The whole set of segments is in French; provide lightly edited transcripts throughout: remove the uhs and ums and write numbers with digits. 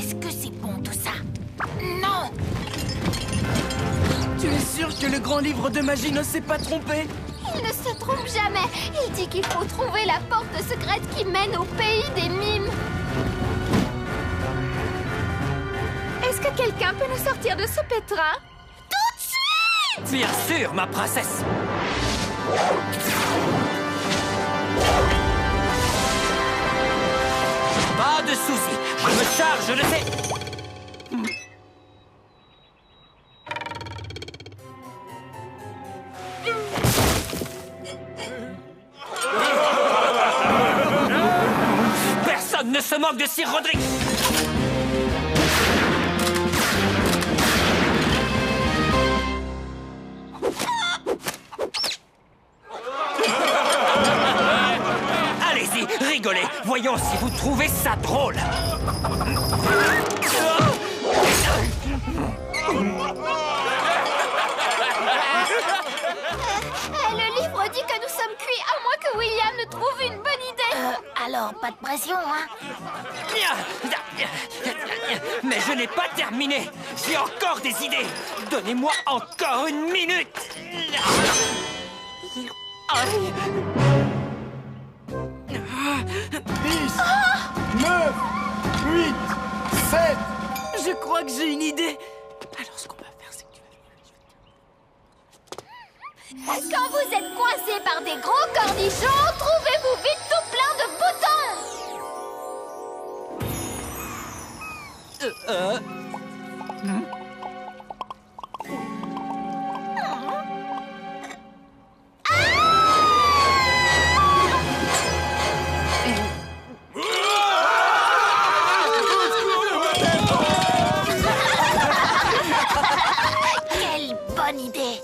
Est-ce que c'est bon tout ça? Non! Tu es sûr que le grand livre de magie ne s'est pas trompé? Il ne se trompe jamais. Il dit qu'il faut trouver la porte secrète qui mène au pays des mimes. Est-ce que quelqu'un peut nous sortir de ce pétrin? Tout de suite! Bien sûr, ma princesse! Pas de soucis, je me charge de ces... Personne ne se moque de Sir Roderick! Allez-y, rigolez. Voyons si vous trouvez ça drôle. Le livre dit que nous sommes cuits, à moins que William ne trouve une bonne idée. Alors, pas de pression, hein? Mais je n'ai pas terminé. J'ai encore des idées. Donnez-moi encore une minute. 10, 9, 8, 7. Je crois que j'ai une idée. Alors, ce qu'on va faire, c'est que tu vas... Quand vous êtes coincé par des gros cornichons, trouvez-vous vite tout plein de boutons. Quelle bonne idée!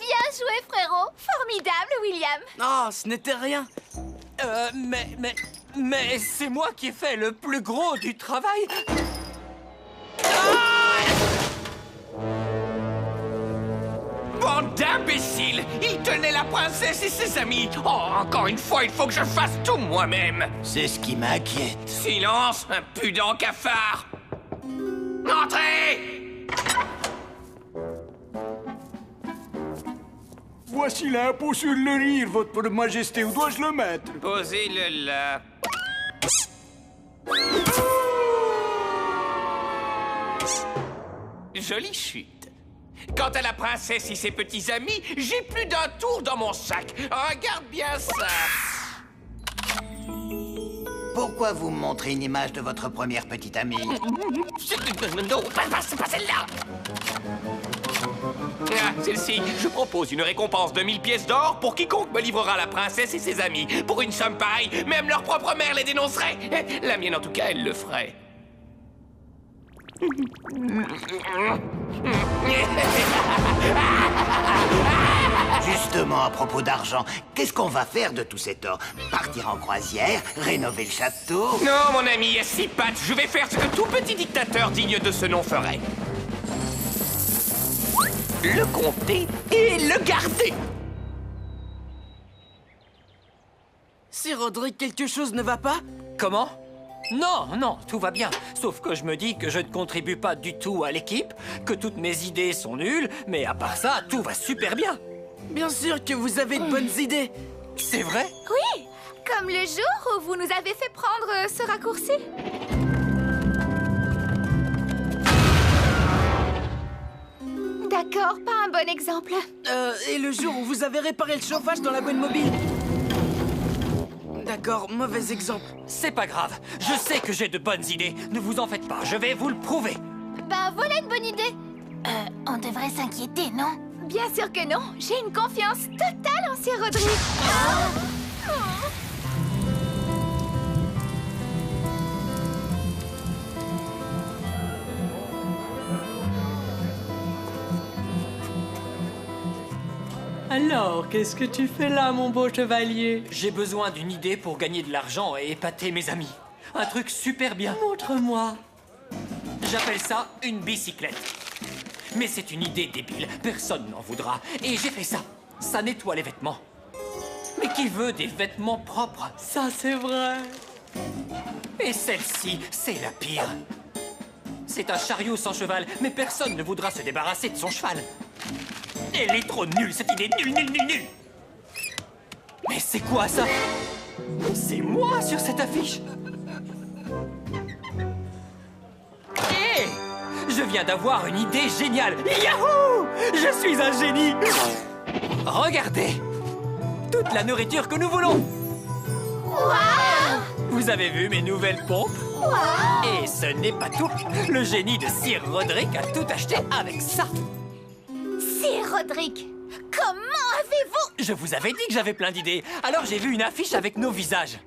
Bien joué, frérot. Formidable, William. Oh, ce n'était rien. Mais c'est moi qui ai fait le plus gros du travail. Bande d'imbéciles! Il tenait la princesse et ses amis! Oh, encore une fois, il faut que je fasse tout moi-même! C'est ce qui m'inquiète. Silence, impudent cafard! Entrez! Voici l'impôt sur le rire, votre majesté. Où dois-je le mettre? Posez-le là. Jolie chute. Quant à la princesse et ses petits amis, j'ai plus d'un tour dans mon sac. Regarde bien ça. Pourquoi vous me montrez une image de votre première petite amie? Non, c'est pas celle-là. Ah, celle-ci. Je propose une récompense de 1000 pièces d'or pour quiconque me livrera la princesse et ses amis. Pour une somme pareille, même leur propre mère les dénoncerait. La mienne, en tout cas, elle le ferait. Justement, à propos d'argent, qu'est-ce qu'on va faire de tout cet or? Partir en croisière? Rénover le château? Non, mon ami, à six pattes, je vais faire ce que tout petit dictateur digne de ce nom ferait. Le compter et le garder. Sir Roderick, quelque chose ne va pas? Comment? Non, tout va bien. Sauf que je me dis que je ne contribue pas du tout à l'équipe, que toutes mes idées sont nulles, mais à part ça, tout va super bien. Bien sûr que vous avez de bonnes idées. C'est vrai? Oui, comme le jour où vous nous avez fait prendre ce raccourci. D'accord, pas un bon exemple. Et le jour où vous avez réparé le chauffage dans la boîte mobile? D'accord, mauvais exemple. C'est pas grave. Je sais que j'ai de bonnes idées. Ne vous en faites pas, je vais vous le prouver. Ben voilà une bonne idée. On devrait s'inquiéter, non? Bien sûr que non. J'ai une confiance totale en Sir Roderick. Alors, qu'est-ce que tu fais là, mon beau chevalier? J'ai besoin d'une idée pour gagner de l'argent et épater mes amis. Un truc super bien. Montre-moi. J'appelle ça une bicyclette. Mais c'est une idée débile, personne n'en voudra. Et j'ai fait ça. Ça nettoie les vêtements. Mais qui veut des vêtements propres? Ça, c'est vrai. Et celle-ci, c'est la pire. C'est un chariot sans cheval, mais personne ne voudra se débarrasser de son cheval. Elle est trop nulle, cette idée. Nulle. Mais c'est quoi ça? C'est moi sur cette affiche. Hé! Je viens d'avoir une idée géniale. Yahoo! Je suis un génie. Regardez! Toute la nourriture que nous voulons. Waouh! Vous avez vu mes nouvelles pompes? Et ce n'est pas tout. Le génie de Sir Roderick a tout acheté avec ça. Sir Roderick, comment avez-vous... Je vous avais dit que j'avais plein d'idées. Alors j'ai vu une affiche avec nos visages.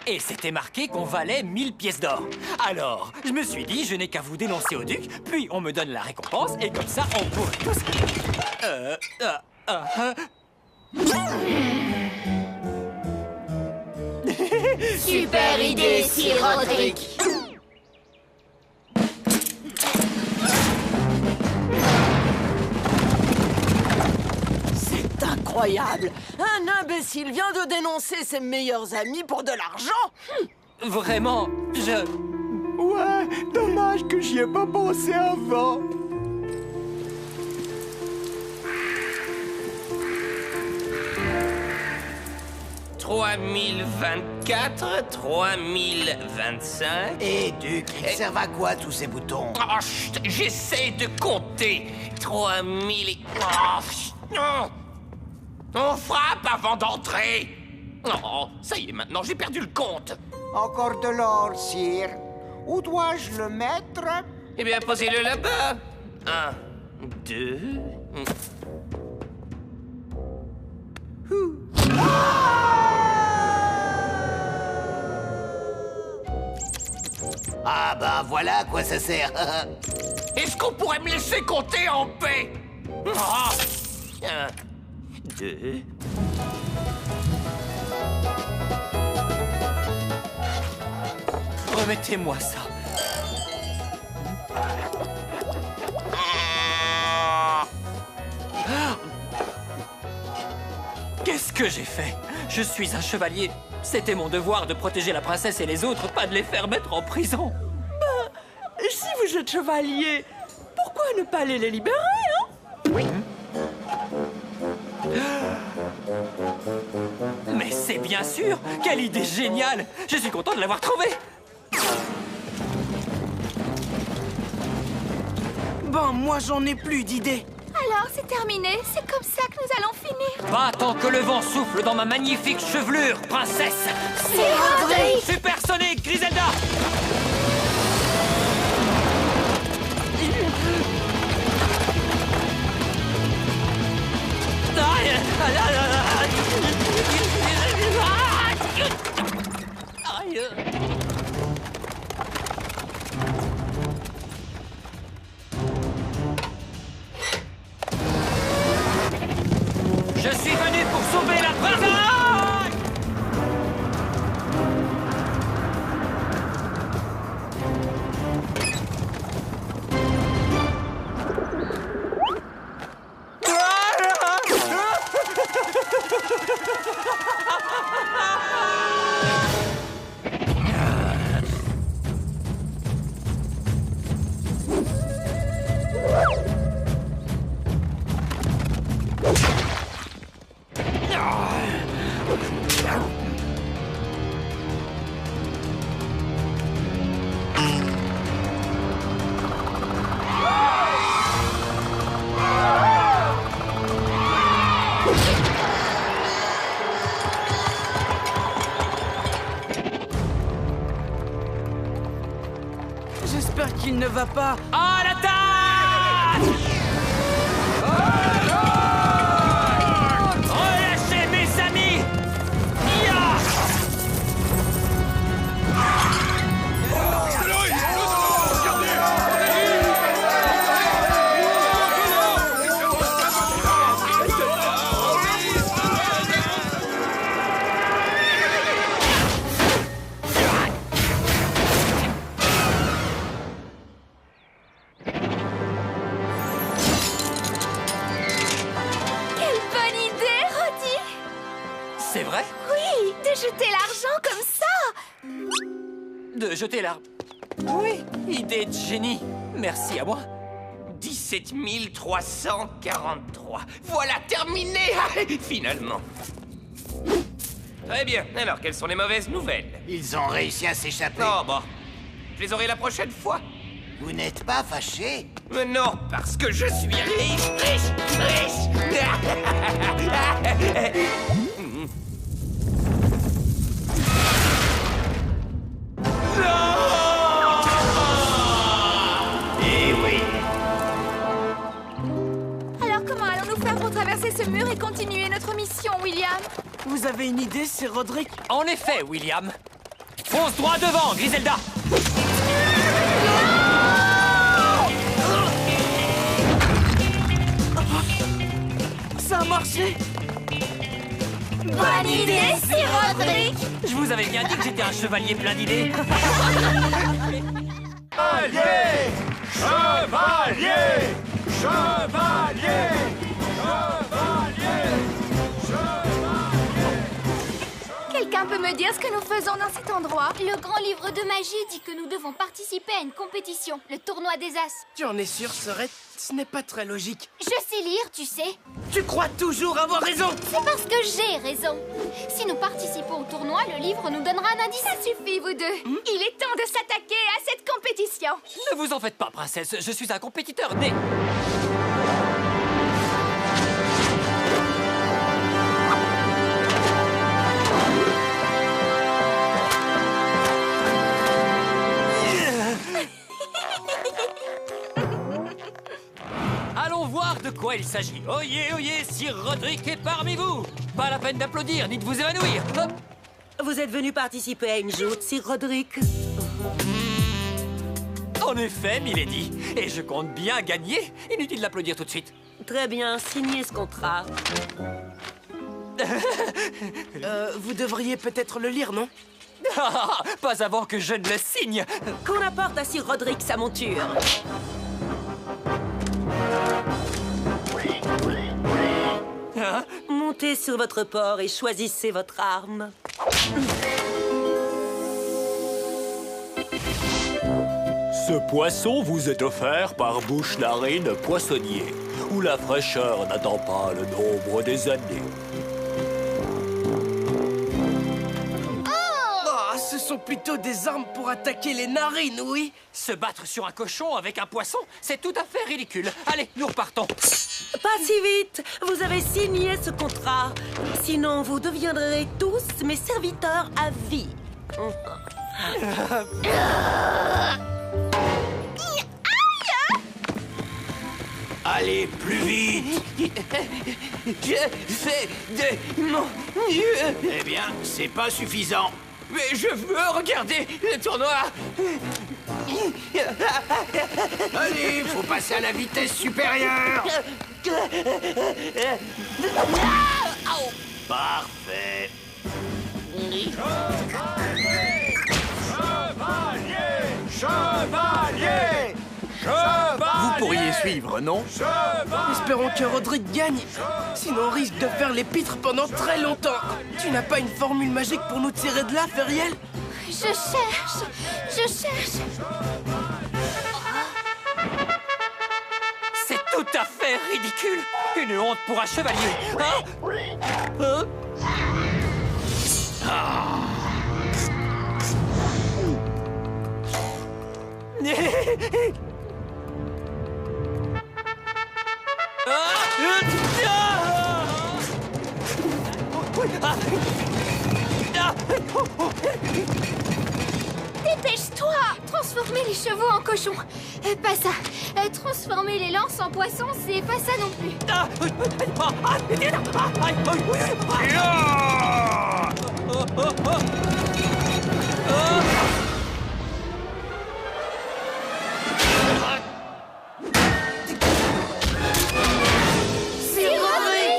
Et c'était marqué qu'on valait 1000 pièces d'or. Alors, je me suis dit, je n'ai qu'à vous dénoncer au duc, puis on me donne la récompense, et comme ça, on pourrait tous... Super idée, Sir Roderick. C'est incroyable. Un imbécile vient de dénoncer ses meilleurs amis pour de l'argent. Vraiment, Ouais, dommage que j'y ai pas pensé avant. « 3024, 3025... Et Duc, ils servent à quoi tous ces boutons? Oh, chut, j'essaie de compter. 3000 et... Oh, chut, non. On frappe avant d'entrer. Oh, ça y est, maintenant, j'ai perdu le compte. Encore de l'or, sire. Où dois-je le mettre? Eh bien, posez-le là-bas. 1, 2... Ah bah voilà à quoi ça sert. Est-ce qu'on pourrait me laisser compter en paix? 1, 2... remettez-moi ça. Qu'est-ce que j'ai fait? Je suis un chevalier. C'était mon devoir de protéger la princesse et les autres, pas de les faire mettre en prison. Si vous êtes chevalier, pourquoi ne pas aller les libérer, Mais c'est bien sûr! Quelle idée géniale! Je suis content de l'avoir trouvée! Ben, moi, j'en ai plus d'idées. Alors, c'est terminé. C'est comme ça que nous allons finir. Pas tant que le vent souffle dans ma magnifique chevelure, princesse! Sir Roderick! Supersonique, Griselda! Je suis venu pour sauver la princesse! J'espère qu'il ne va pas... À l'attaque! Relâchez mes amis! Ya! Quelle bonne idée, Roddy! C'est vrai? Oui, de jeter l'argent comme ça! De jeter l'arbre. Oui, idée de génie. Merci à moi. 17 343. Voilà, terminé. Finalement. Très bien. Alors, quelles sont les mauvaises nouvelles? Ils ont réussi à s'échapper. Oh, bon. Je les aurai la prochaine fois. Vous n'êtes pas fâché? Mais non, parce que je suis riche, riche, riche. Eh oui. Alors comment allons-nous faire pour traverser ce mur et continuer notre mission, William? Vous avez une idée, Sir Roderick? En effet, William. Fonce droit devant, Griselda. Ça a marché! Bonne idée, Sir Roderick! Je vous avais bien dit que j'étais un chevalier plein d'idées. Chevalier! Chevalier! Chevalier! Quelqu'un peut me dire ce que nous faisons dans cet endroit? Le grand livre de magie dit que nous devons participer à une compétition, le tournoi des As. Tu en es sûr, Sorette? Ce n'est pas très logique. Je sais lire, tu sais. Tu crois toujours avoir raison! C'est parce que j'ai raison. Si nous participons au tournoi, le livre nous donnera un indice. Ça suffit, vous deux. Il est temps de s'attaquer à cette compétition. Ne vous en faites pas, princesse. Je suis un compétiteur né. Allons voir de quoi il s'agit. Oyez, Sir Roderick est parmi vous. Pas la peine d'applaudir ni de vous évanouir. Hop. Vous êtes venu participer à une joute, Sir Roderick? En effet, milady. Et je compte bien gagner. Inutile d'applaudir tout de suite. Très bien, signez ce contrat. Vous devriez peut-être le lire, non? Pas avant que je ne le signe. Qu'on apporte à Sir Roderick sa monture. Hein? Montez sur votre port et choisissez votre arme. Ce poisson vous est offert par Bouche-Narine Poissonnier, où la fraîcheur n'attend pas le nombre des années. Oh, ce sont plutôt des armes pour attaquer les narines, oui. Se battre sur un cochon avec un poisson, c'est tout à fait ridicule. Allez, nous repartons. Pas si vite! Vous avez signé ce contrat. Sinon, vous deviendrez tous mes serviteurs à vie. Allez, plus vite! Je fais de mon mieux. Eh bien, c'est pas suffisant. Mais je veux regarder le tournoi. Allez, faut passer à la vitesse supérieure. Parfait. Chevalier! Vous pourriez suivre, non? Espérons que Roderick gagne. Sinon, on risque de faire les pitres pendant très longtemps. Tu n'as pas une formule magique pour nous tirer de là, Feriel? Je cherche. C'est tout à fait ridicule. Une honte pour un chevalier. Hein? Dépêche-toi! Transformer les chevaux en cochons. Pas ça. Transformer les lances en poissons, c'est pas ça non plus.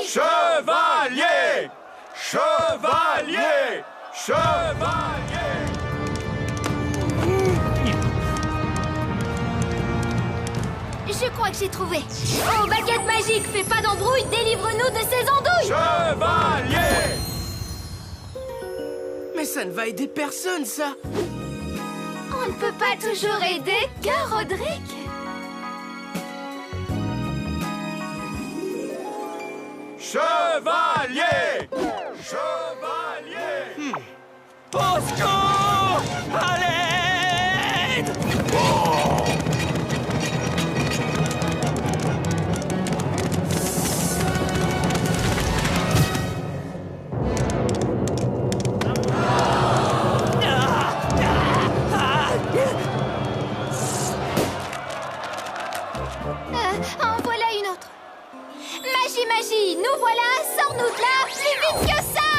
Chevalier! Chevalier! Chevalier! Je crois que j'ai trouvé. Oh, baguette magique, fais pas d'embrouille, délivre-nous de ces andouilles! Chevalier! Mais ça ne va aider personne, ça. On ne peut pas toujours aider, que Roderick? Chevalier! Chevalier! Au secours! À l'aide! En voilà une autre. Magie, magie, nous voilà, sors-nous de là plus vite que ça!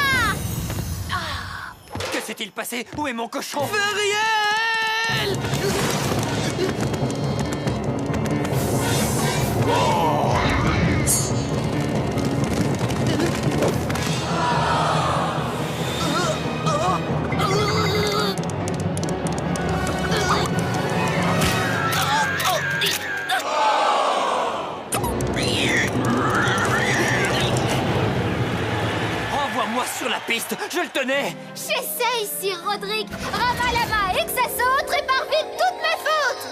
Que s'est-il passé? Où est mon cochon? Feriel! Renvoie-moi sur la piste, je le tenais! J'essaye, Sir Roderick. Rama la main et que ça saute, répare vite toutes mes fautes.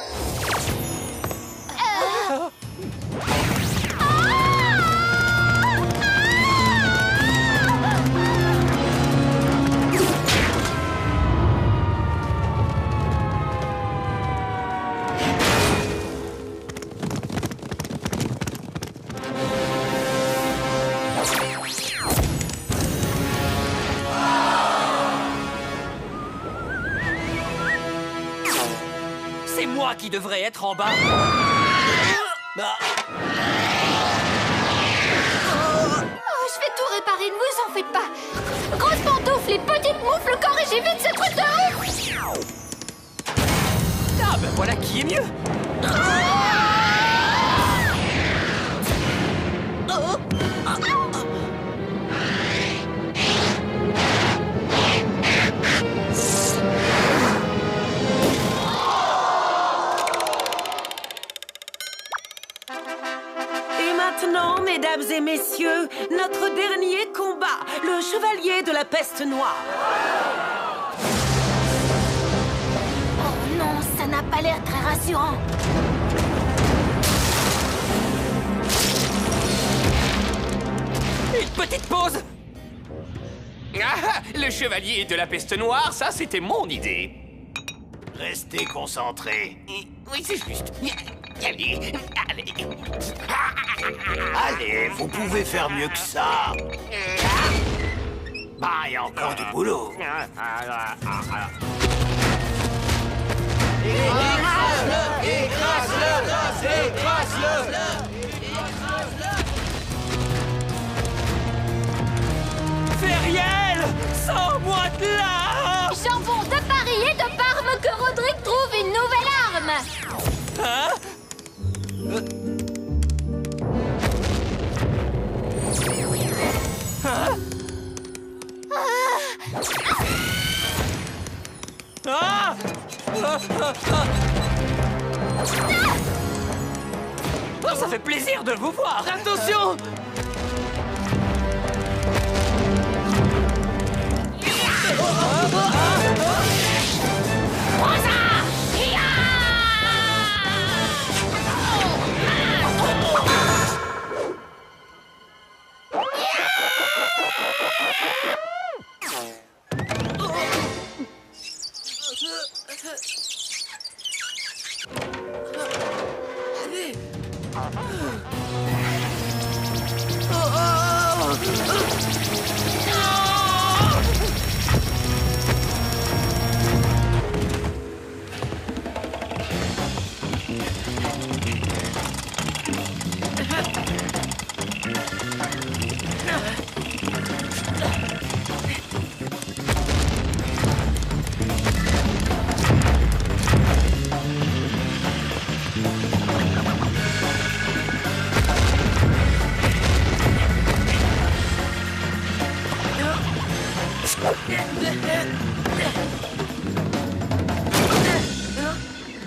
C'est moi qui devrais être en bas. Oh, je vais tout réparer, ne vous en faites pas. Grosse pantoufle et petite moufle, corrigez vite ce truc de ouf. Ah ben voilà qui est mieux. Et maintenant, mesdames et messieurs, notre dernier combat, le chevalier de la peste noire. Oh non, ça n'a pas l'air très rassurant. Une petite pause. Ah, le chevalier de la peste noire, ça c'était mon idée. Restez concentrés. Oui, c'est juste. Allez, allez. Allez, vous pouvez faire mieux que ça. Bah, il y a encore du boulot. Feriel, sors-moi de là. Jambon de Paris et de Parme que Roderick trouve une nouvelle arme. Hein? Hein? Ah! Oh, ça fait plaisir de vous voir. Attention!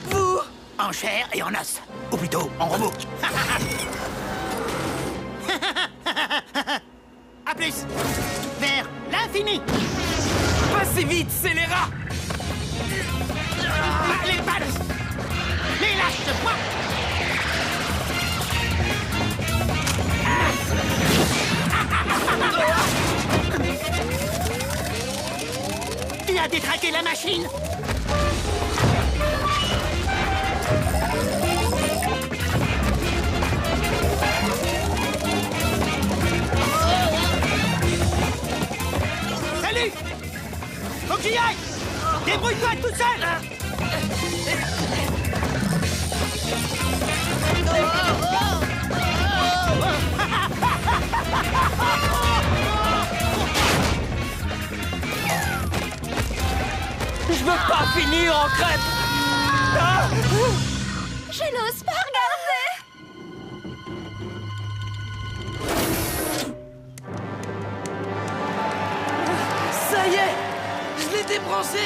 Vous, en chair et en os. Ou plutôt, en robot. À plus. Vers l'infini. Pas si vite, scélérat! Les balles! Les lâche-moi! Viens détraquer la machine! Salut! Faut que j'y aille! Débrouille-toi tout seul! Je veux pas finir en crêpe. Ah! Je n'ose pas regarder. Ça y est, je l'ai débranché.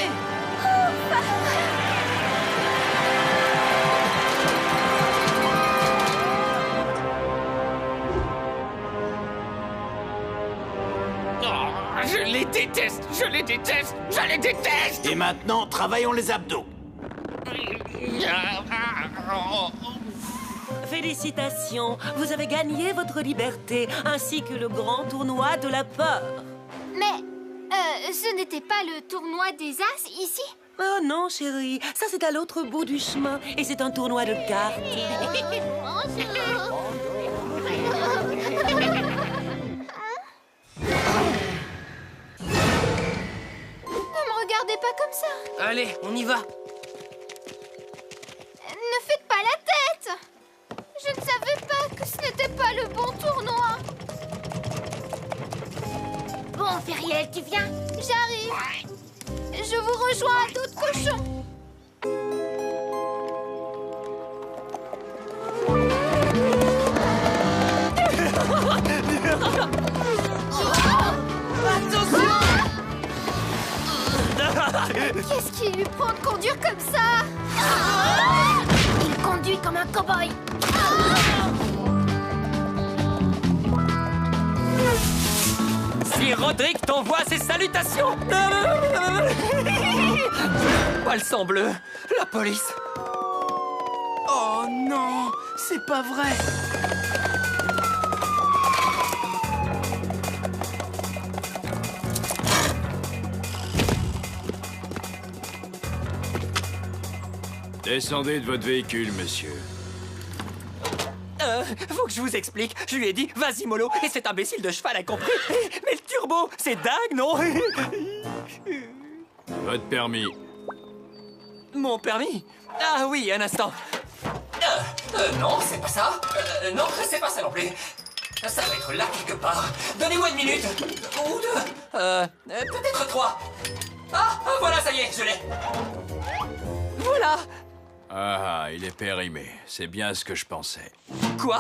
Je les déteste! Je les déteste! Je les déteste! Et maintenant, travaillons les abdos. Félicitations, vous avez gagné votre liberté, ainsi que le grand tournoi de la peur. Mais, ce n'était pas le tournoi des As ici? Oh non, chérie, ça c'est à l'autre bout du chemin, et c'est un tournoi de cartes. Ne me regardez pas comme ça. Allez, on y va. Ne faites pas la tête. Je ne savais pas que ce n'était pas le bon tournoi. Bon, Feriel, tu viens? J'arrive. Je vous rejoins à d'autres cochons. Qu'est-ce qui lui prend de conduire comme ça? Il conduit comme un cow-boy. Si Roderick t'envoie ses salutations. Pas le sang bleu. La police. Oh non, c'est pas vrai. Descendez de votre véhicule, monsieur. Faut que je vous explique. Je lui ai dit, vas-y mollo, et cet imbécile de cheval a compris. Mais le turbo, c'est dingue, non? Votre permis. Mon permis? Ah oui, un instant. Non, c'est pas ça. Non, c'est pas ça non plus. Ça va être là quelque part. Donnez-moi une minute. Ou deux. Peut-être 3. Ah, voilà, ça y est, je l'ai. Voilà. Ah, il est périmé. C'est bien ce que je pensais. Quoi?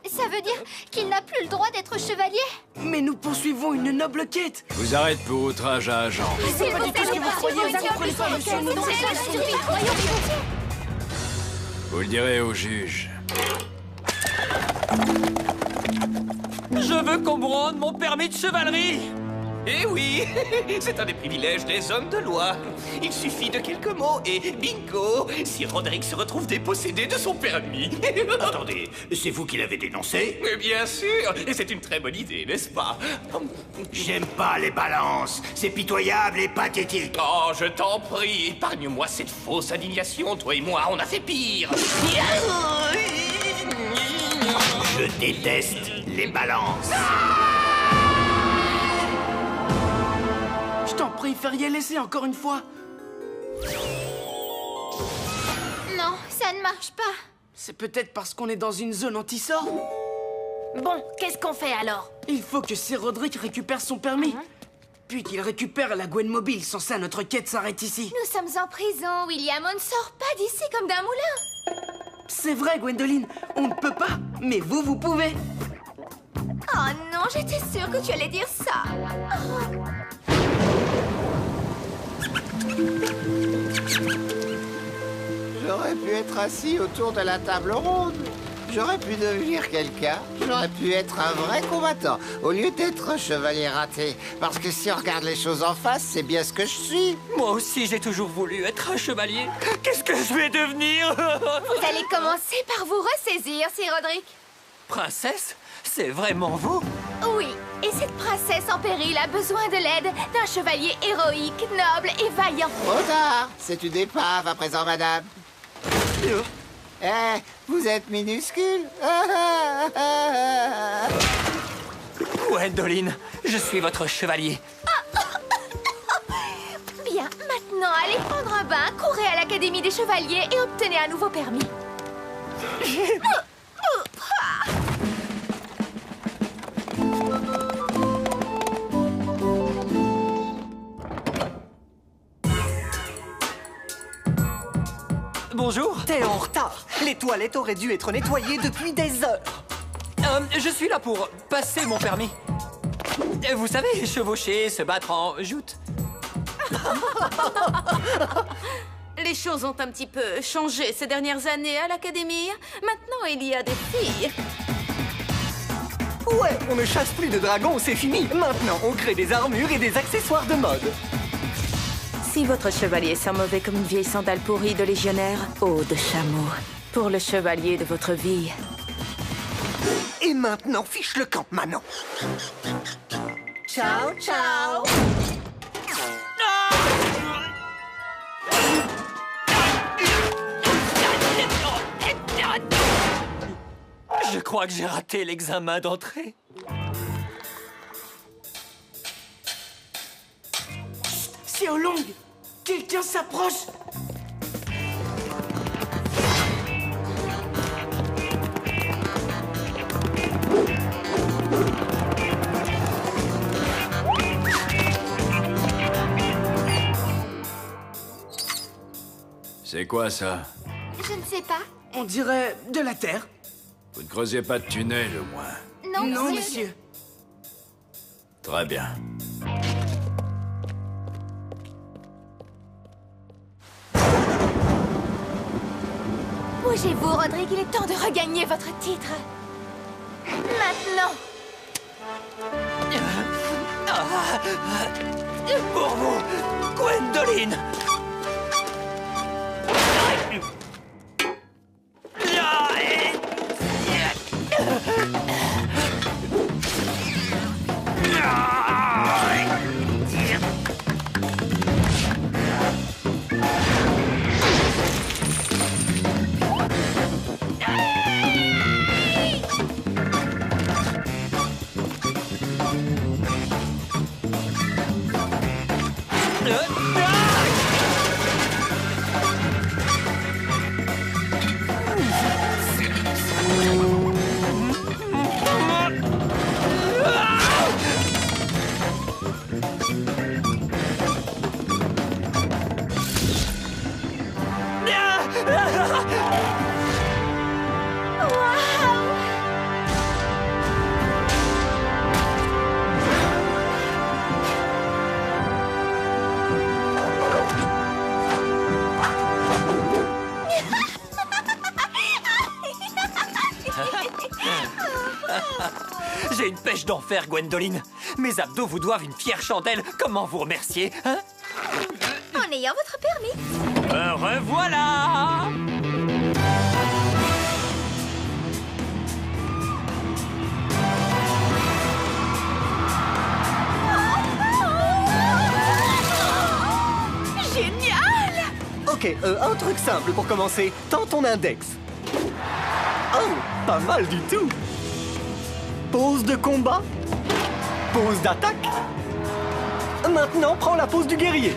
Ça veut dire qu'il n'a plus le droit d'être chevalier? Mais nous poursuivons une noble quête. Je vous arrête pour outrage à agent. C'est pas du tout ce que vous croyez. Vous comprenez pas, monsieur. Vous le direz au juge. Je veux qu'on me rende mon permis de chevalerie. Eh oui, c'est un des privilèges des hommes de loi. Il suffit de quelques mots et bingo, si Roderick se retrouve dépossédé de son permis. Attendez, c'est vous qui l'avez dénoncé? Mais bien sûr, et c'est une très bonne idée, n'est-ce pas? J'aime pas les balances, c'est pitoyable et pathétique. Oh, je t'en prie, épargne-moi cette fausse indignation, toi et moi, on a fait pire. Je déteste les balances. Je t'en prie, Feriel, laissez encore une fois. Non, ça ne marche pas. C'est peut-être parce qu'on est dans une zone anti-sort. Bon, qu'est-ce qu'on fait alors? Il faut que Sir Roderick récupère son permis. Puis qu'il récupère la Gwen Mobile. Sans ça, notre quête s'arrête ici. Nous sommes en prison, William. On ne sort pas d'ici comme d'un moulin. C'est vrai, Gwendoline. On ne peut pas, mais vous pouvez. Oh non, j'étais sûre que tu allais dire ça. J'aurais pu être assis autour de la table ronde. J'aurais pu devenir quelqu'un. J'aurais pu être un vrai combattant, au lieu d'être un chevalier raté. Parce que si on regarde les choses en face, c'est bien ce que je suis. Moi aussi, j'ai toujours voulu être un chevalier. Qu'est-ce que je vais devenir? Vous allez commencer par vous ressaisir, Sir Roderick. Princesse? C'est vraiment vous? Oui, et cette princesse en péril a besoin de l'aide d'un chevalier héroïque, noble et vaillant. Trop tard. C'est une épave à présent, madame. Eh, vous êtes minuscule. Gwendoline, je suis votre chevalier. Bien, maintenant, allez prendre un bain, courez à l'Académie des Chevaliers et obtenez un nouveau permis. Bonjour. T'es en retard. Les toilettes auraient dû être nettoyées depuis des heures. Je suis là pour passer mon permis. Vous savez, chevaucher, se battre en joute. Les choses ont un petit peu changé ces dernières années à l'Académie. Maintenant, il y a des filles. Ouais, on ne chasse plus de dragons, c'est fini. Maintenant, on crée des armures et des accessoires de mode. Si votre chevalier sent mauvais comme une vieille sandale pourrie de légionnaire, eau de chameau, pour le chevalier de votre vie. Et maintenant, fiche le camp, Manon. Ciao, ciao. Je crois que j'ai raté l'examen d'entrée. Xiaolong, quelqu'un s'approche. C'est quoi ça? Je ne sais pas. On dirait de la terre. Vous ne creusez pas de tunnel, au moins. Non, monsieur. Très bien. Bougez-vous, Roderick, il est temps de regagner votre titre. Maintenant. Pour vous, Gwendoline. J'ai une pêche d'enfer, Gwendoline. Mes abdos vous doivent une fière chandelle. Comment vous remercier, hein? En ayant votre permis. Revoilà! Génial! Ok, un truc simple pour commencer. Tends ton index. Oh, pas mal du tout. Pose de combat. Pose d'attaque. Maintenant, prends la pose du guerrier.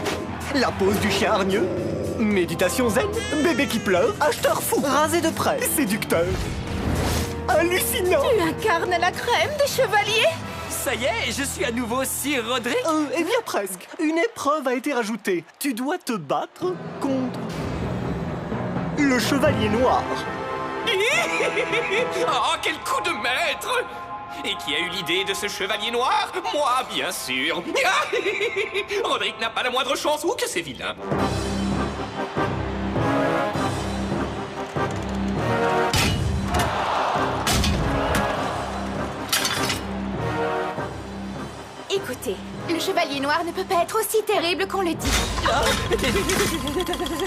La pose du chien hargneux. Méditation zen. Bébé qui pleure. Acheteur fou. Rasé de près. Séducteur. Hallucinant. Tu incarnes la crème des chevaliers. Ça y est, je suis à nouveau Sir Roderick. Eh bien presque. Une épreuve a été rajoutée. Tu dois te battre contre le chevalier noir. Oh, quel coup de maître! Et qui a eu l'idée de ce chevalier noir? Moi, bien sûr. Roderick n'a pas la moindre chance. Ou que c'est vilain. Arrêtez. Le chevalier noir ne peut pas être aussi terrible qu'on le dit.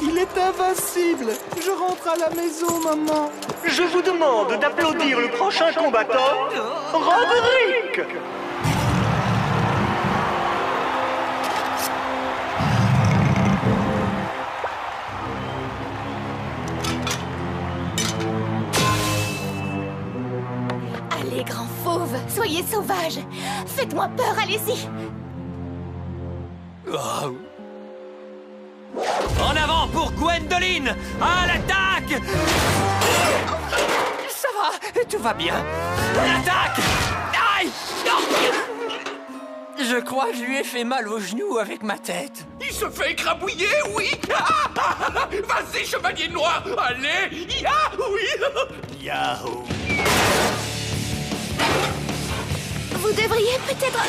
Il est invincible. Je rentre à la maison, maman. Je vous demande d'applaudir le prochain combattant, Roderick. Allez, grand fauve, soyez sauvage. Faites-moi peur, allez-y. Oh. En avant pour Gwendoline! À l'attaque! Ça va, tout va bien. L'attaque! Aïe! Je crois que je lui ai fait mal au genou avec ma tête. Il se fait écrabouiller, oui. Vas-y, chevalier noir. Allez. Oui. Yahoo! Vous devriez peut-être...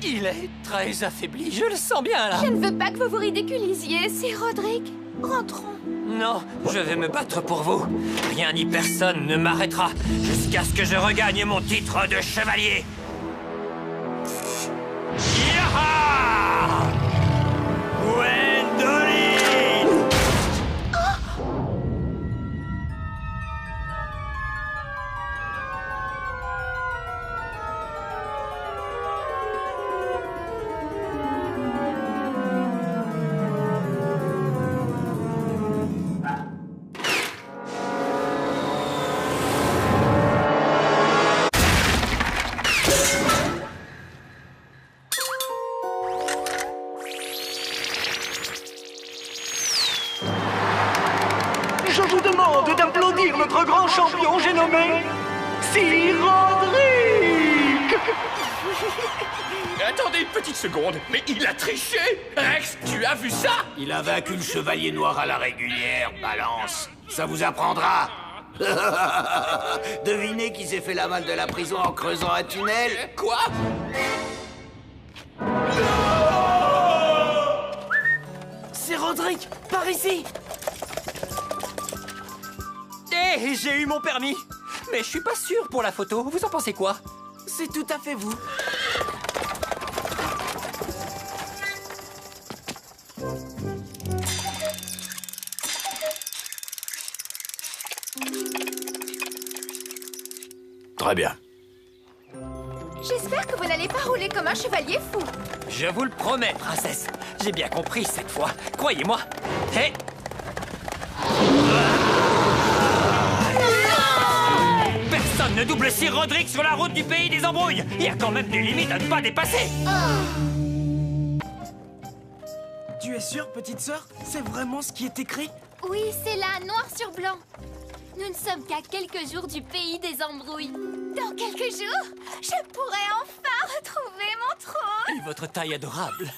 Il est très affaibli, je le sens bien là. Je ne veux pas que vous vous ridiculisiez, c'est Roderick. Rentrons. Non, je vais me battre pour vous. Rien ni personne ne m'arrêtera jusqu'à ce que je regagne mon titre de chevalier. Yaha! Gwendoline! Je vous demande d'applaudir notre grand champion, j'ai nommé Sir Roderick. Attendez une petite seconde, mais il a triché. Rex, tu as vu ça? Il a vaincu le chevalier noir à la régulière, balance. Ça vous apprendra. Devinez qui s'est fait la malle de la prison en creusant un tunnel? Quoi? C'est Roderick! Par ici! Hé, j'ai eu mon permis. Mais je suis pas sûr pour la photo. Vous en pensez quoi? C'est tout à fait vous. Très bien. J'espère que vous n'allez pas rouler comme un chevalier fou. Je vous le promets, princesse. J'ai bien compris cette fois. Croyez-moi. Hé! Personne ne double Sir Roderick sur la route du pays des embrouilles. Il y a quand même des limites à ne pas dépasser. Tu es sûre, petite sœur? C'est vraiment ce qui est écrit? Oui, c'est là, noir sur blanc. Nous ne sommes qu'à quelques jours du pays des embrouilles. Dans quelques jours, je pourrai enfin retrouver mon trône. Et votre taille adorable.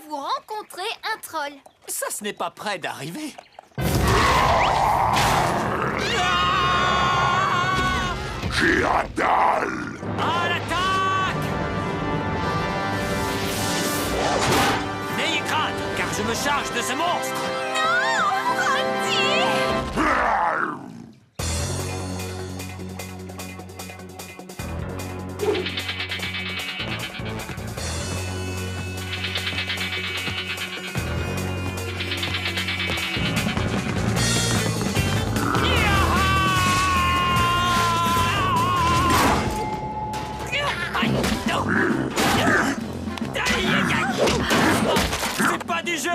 Rencontrer un troll. Ça, ce n'est pas près d'arriver. Gyadal! À l'attaque! N'ayez crainte, car je me charge de ce monstre. Non, Roddy! C'est pas du jeu.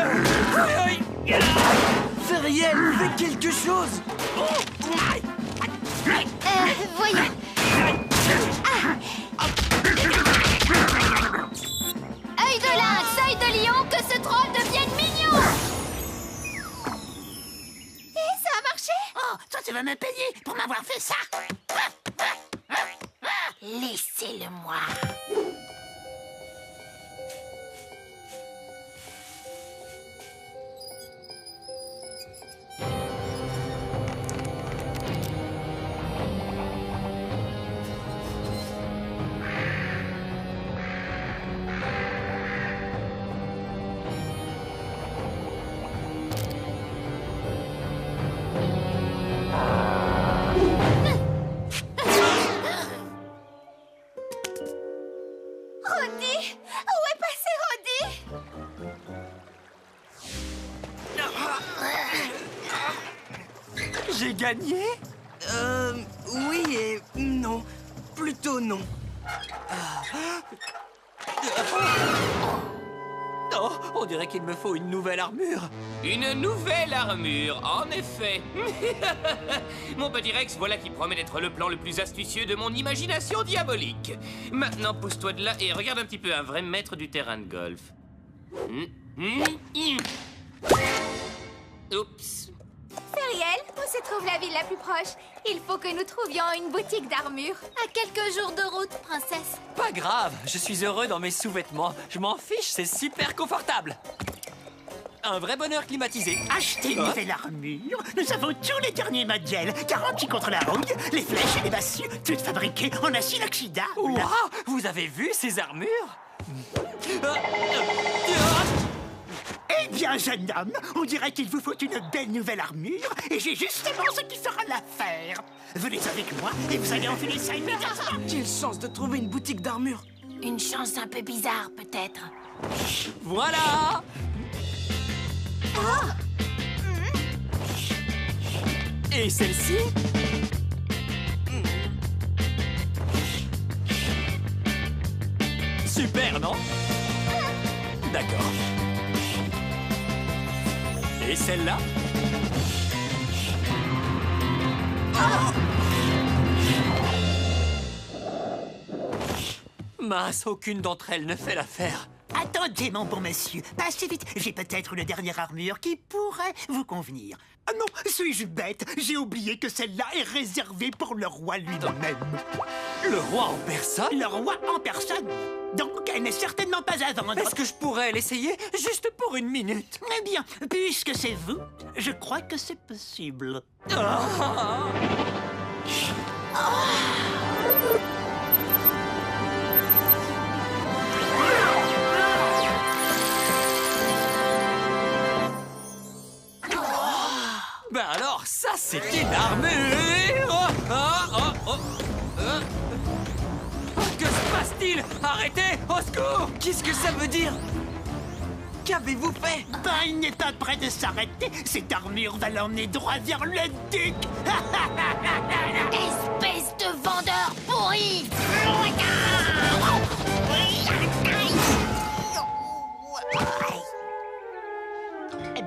Feriel, fais quelque chose. Voyons. Œil de lynx, œil de lion, que ce troll devienne mignon. Et ça a marché? Oh, toi tu vas me payer pour m'avoir fait ça. Laissez-le moi. gagné? Oui et non. Plutôt non. Oh, on dirait qu'il me faut une nouvelle armure. Une nouvelle armure, en effet. Mon petit Rex, voilà qui promet d'être le plan le plus astucieux de mon imagination diabolique. Maintenant, pousse-toi de là et regarde un petit peu un vrai maître du terrain de golf. Oups. Feriel, où se trouve la ville la plus proche? Il faut que nous trouvions une boutique d'armure. À quelques jours de route, princesse. Pas grave, je suis heureux dans mes sous-vêtements. Je m'en fiche, c'est super confortable. Un vrai bonheur climatisé. Achetez une nouvelle armure. Nous avons tous les derniers modèles. Garantis contre la rouille, les flèches et les massues, toutes fabriquées en acier inoxydable. Waouh, vous avez vu ces armures? Eh bien, jeune homme, on dirait qu'il vous faut une belle nouvelle armure, et j'ai justement ce qui fera l'affaire. Venez avec moi, et vous allez enfiler ça immédiatement. Quelle chance de trouver une boutique d'armure. Une chance un peu bizarre, peut-être. Voilà! Et celle-ci? Super, non? D'accord. Et celle-là? Mince, aucune d'entre elles ne fait l'affaire. Attendez, mon bon monsieur, pas si vite. J'ai peut-être une dernière armure qui pourrait vous convenir. Ah non, suis-je bête? J'ai oublié que celle-là est réservée pour le roi lui-même. Le roi en personne? Le roi en personne. Donc, elle n'est certainement pas à vendre. Est-ce que je pourrais l'essayer juste pour une minute? Eh bien, puisque c'est vous, je crois que c'est possible. Ben alors, ça, c'est une armure! Que se passe-t-il? Arrêtez! Au secours! Qu'est-ce que ça veut dire? Qu'avez-vous fait? Ben, il n'est pas prêt de s'arrêter. Cette armure va l'emmener droit vers le duc. Espèce de vendeur pourri!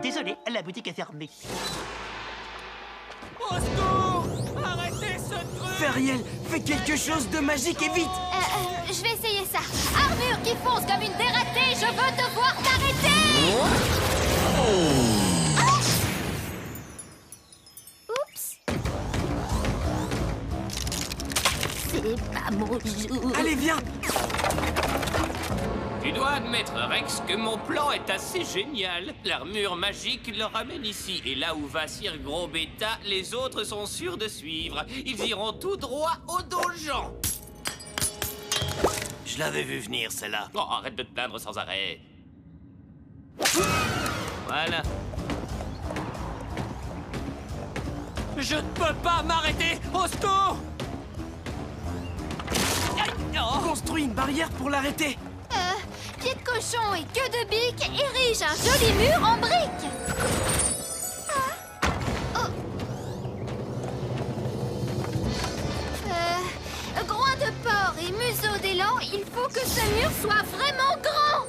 Désolé, la boutique est fermée. Au secours! Arrêtez ce truc! Feriel, fais quelque chose de magique et vite! Je vais essayer ça. Armure qui fonce comme une dératée, je veux te voir t'arrêter! Oups! C'est pas mon jour. Allez, viens! Tu dois admettre, Rex, que mon plan est assez génial. L'armure magique le ramène ici. Et là où va Sir Gros Bêta, les autres sont sûrs de suivre. Ils iront tout droit au donjon. Je l'avais vu venir, celle-là. Oh, arrête de te plaindre sans arrêt. Voilà. Je ne peux pas m'arrêter! Au secours! Construis une barrière pour l'arrêter! Pied de cochon et queue de bique érige un joli mur en briques. Groin de porc et museau d'élan, il faut que ce mur soit vraiment grand.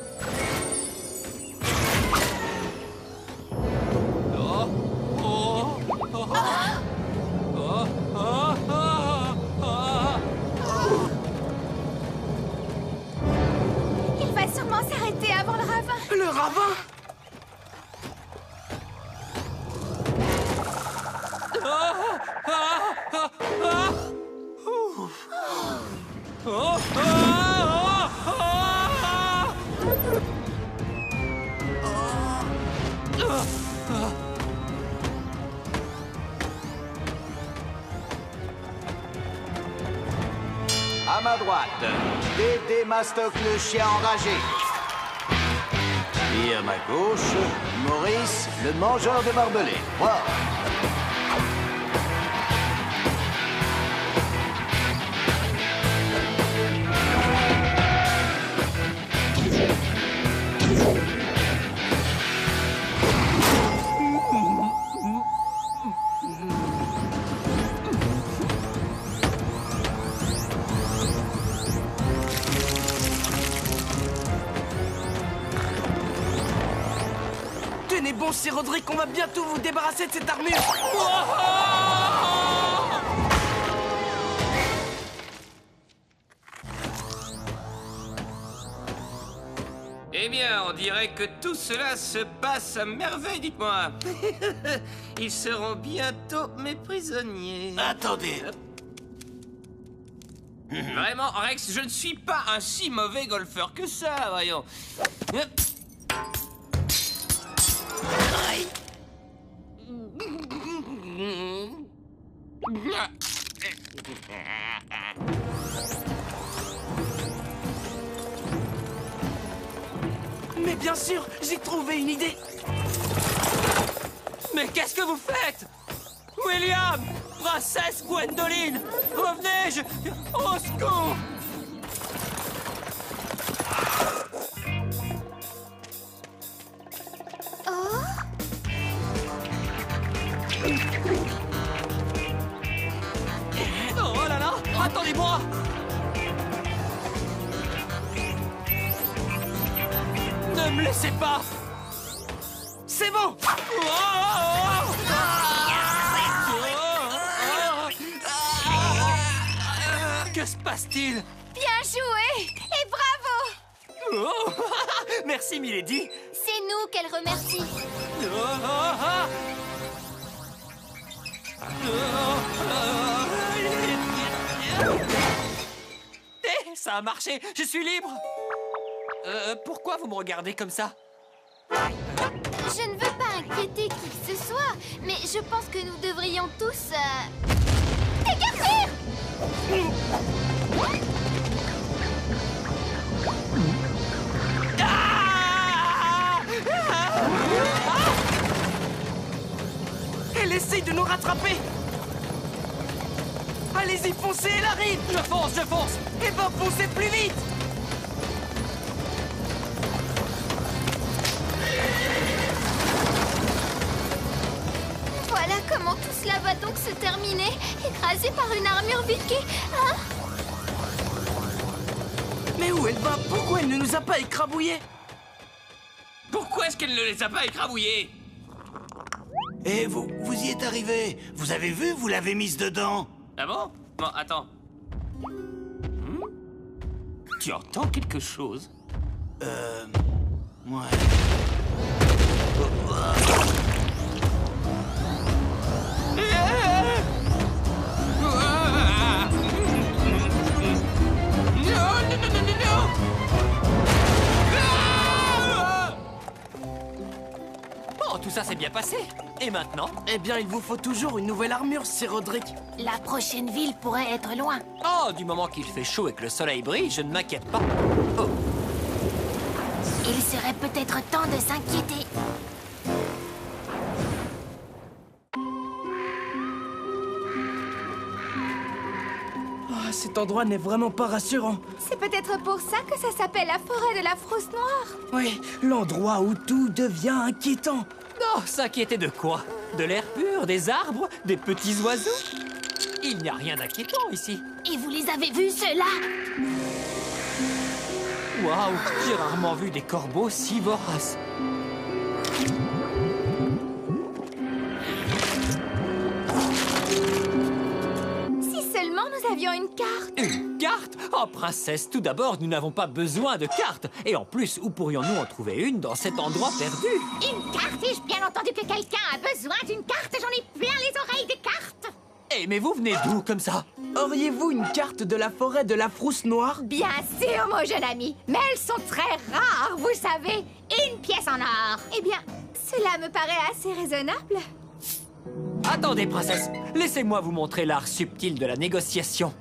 Il va sûrement s'arrêter avant le ravin. Le ravin? À ma droite, Dédé Mastoc le chien enragé. Et à ma gauche, Maurice le mangeur de barbelés. Wow. bon, c'est Roderick, on va bientôt vous débarrasser de cette armure. Eh bien, on dirait que tout cela se passe à merveille, dites-moi. Ils seront bientôt mes prisonniers. Attendez. Vraiment, Rex, je ne suis pas un si mauvais golfeur que ça, voyons. Mais bien sûr, j'ai trouvé une idée. Mais qu'est-ce que vous faites? William! Princesse Gwendoline! Revenez, Au secours! Oh là là! Attendez-moi! Ne me laissez pas! C'est bon! Que se passe-t-il? Bien joué! Et bravo! Oh, merci, Milady! C'est nous qu'elle remercie. Ça a marché! Je suis libre! Pourquoi vous me regardez comme ça? Je ne veux pas inquiéter qui que ce soit, mais je pense que nous devrions tous... T'écarter! Elle essaye de nous rattraper. Allez-y, foncez, elle arrive. Je fonce! Eh ben, foncez plus vite. Voilà comment tout cela va donc se terminer, écrasé par une armure viquée, hein? Mais où elle va? Pourquoi elle ne nous a pas écrabouillés? Pourquoi est-ce qu'elle ne les a pas écrabouillés? Et vous y êtes arrivé. Vous avez vu, vous l'avez mise dedans. Ah bon? Bon, attends. Tu entends quelque chose? Ouais. Oh, tout ça s'est bien passé. Et maintenant? Eh bien, il vous faut toujours une nouvelle armure, Sir Roderick. La prochaine ville pourrait être loin. Oh, du moment qu'il fait chaud et que le soleil brille, je ne m'inquiète pas. Oh. Il serait peut-être temps de s'inquiéter. Oh, cet endroit n'est vraiment pas rassurant. C'est peut-être pour ça que ça s'appelle la forêt de la frousse noire. Oui, l'endroit où tout devient inquiétant. Non, s'inquiéter de quoi? De l'air pur, des arbres, des petits oiseaux? Il n'y a rien d'inquiétant ici. Et vous les avez vus, ceux-là? Waouh, j'ai rarement vu des corbeaux si voraces. Si seulement nous avions une carte. Une carte? Oh, princesse, tout d'abord, nous n'avons pas besoin de carte. Et en plus, où pourrions-nous en trouver une dans cet endroit perdu? Une carte? Ai-je bien entendu que quelqu'un a besoin d'une carte? J'en ai plein les oreilles des cartes. Eh, mais vous venez d'où, comme ça? Auriez-vous une carte de la forêt de la frousse noire? Bien sûr, mon jeune ami. Mais elles sont très rares, vous savez. Une pièce en or. Eh bien, cela me paraît assez raisonnable. Attendez, princesse. Laissez-moi vous montrer l'art subtil de la négociation.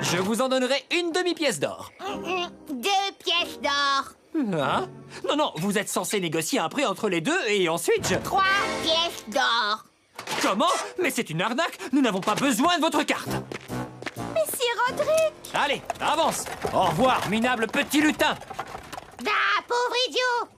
Je vous en donnerai une demi-pièce d'or. 2 pièces d'or. Hein? Non, non, vous êtes censé négocier un prix entre les deux et ensuite je... 3 pièces d'or. Comment? Mais c'est une arnaque. Nous n'avons pas besoin de votre carte. Mais Sir Roderick! Allez, avance. Au revoir, minable petit lutin. Ah, pauvre idiot!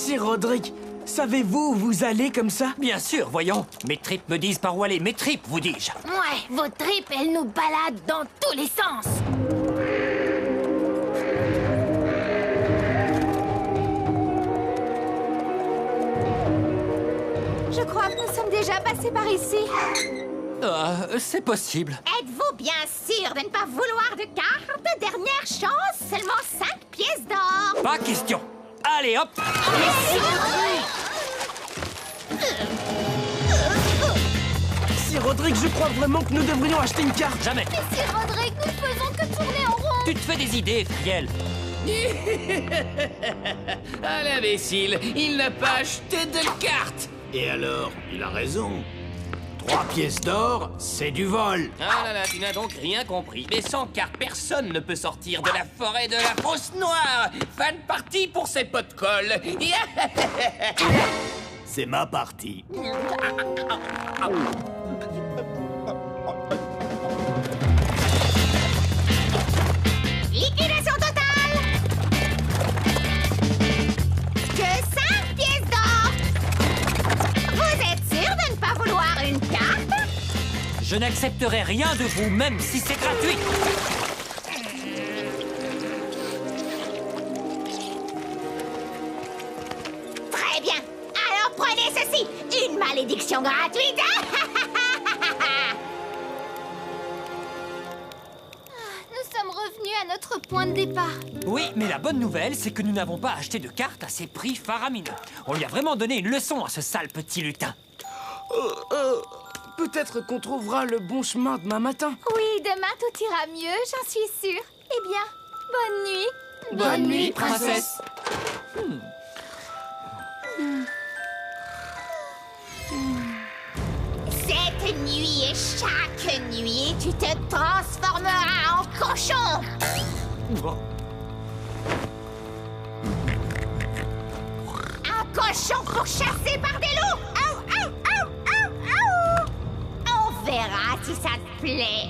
Sir Roderick, savez-vous où vous allez comme ça? Bien sûr, voyons. Mes tripes me disent par où aller. Mes tripes, vous dis-je. Ouais, vos tripes, elles nous baladent dans tous les sens. Je crois que nous sommes déjà passés par ici. C'est possible. Êtes-vous bien sûr de ne pas vouloir de carte? Dernière chance, seulement 5 pièces d'or. Pas question. Allez, hop. Sir Roderick, je crois vraiment que nous devrions acheter une carte. Jamais. Mais Sir Roderick, nous faisons que tourner en rond. Tu te fais des idées, Friel. Ah, l'imbécile, il n'a pas acheté de carte. Et alors, il a raison. 3 pièces d'or, c'est du vol. Ah là là, tu n'as donc rien compris. Mais sans carte, personne ne peut sortir de la forêt de la fosse noire. Fan partie pour ces pots de colle. C'est ma partie. Liquidation totale. Que 5 pièces d'or. Vous êtes sûr de ne pas vouloir une carte? Je n'accepterai rien de vous, même si c'est gratuit. Très bien. Alors prenez ceci. Une malédiction gratuite. Nous sommes revenus à notre point de départ. Oui, mais la bonne nouvelle, c'est que nous n'avons pas acheté de cartes à ces prix faramineux. On lui a vraiment donné une leçon à ce sale petit lutin. Peut-être qu'on trouvera le bon chemin demain matin. Oui, demain tout ira mieux, j'en suis sûre. Eh bien, bonne nuit. Bonne nuit, princesse. Cette nuit et chaque nuit, tu te transformeras en cochon. Un cochon pour chasser par des loups. Au, au, au, au, au. On verra si ça te plaît.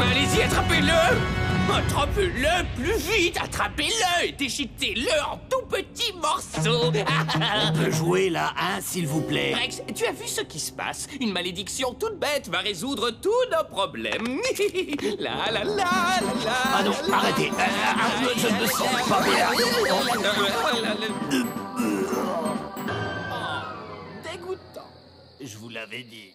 Allez-y, attrapez-le! Attrapez-le plus vite! Attrapez-le et déchiquetez-le en tout petits morceaux! On peut jouer là, hein, s'il vous plaît. Rex, tu as vu ce qui se passe? Une malédiction toute bête va résoudre tous nos problèmes. La la la la. Ah non, arrêtez. Je ne me sens pas bien. Dégoûtant. Je vous l'avais dit.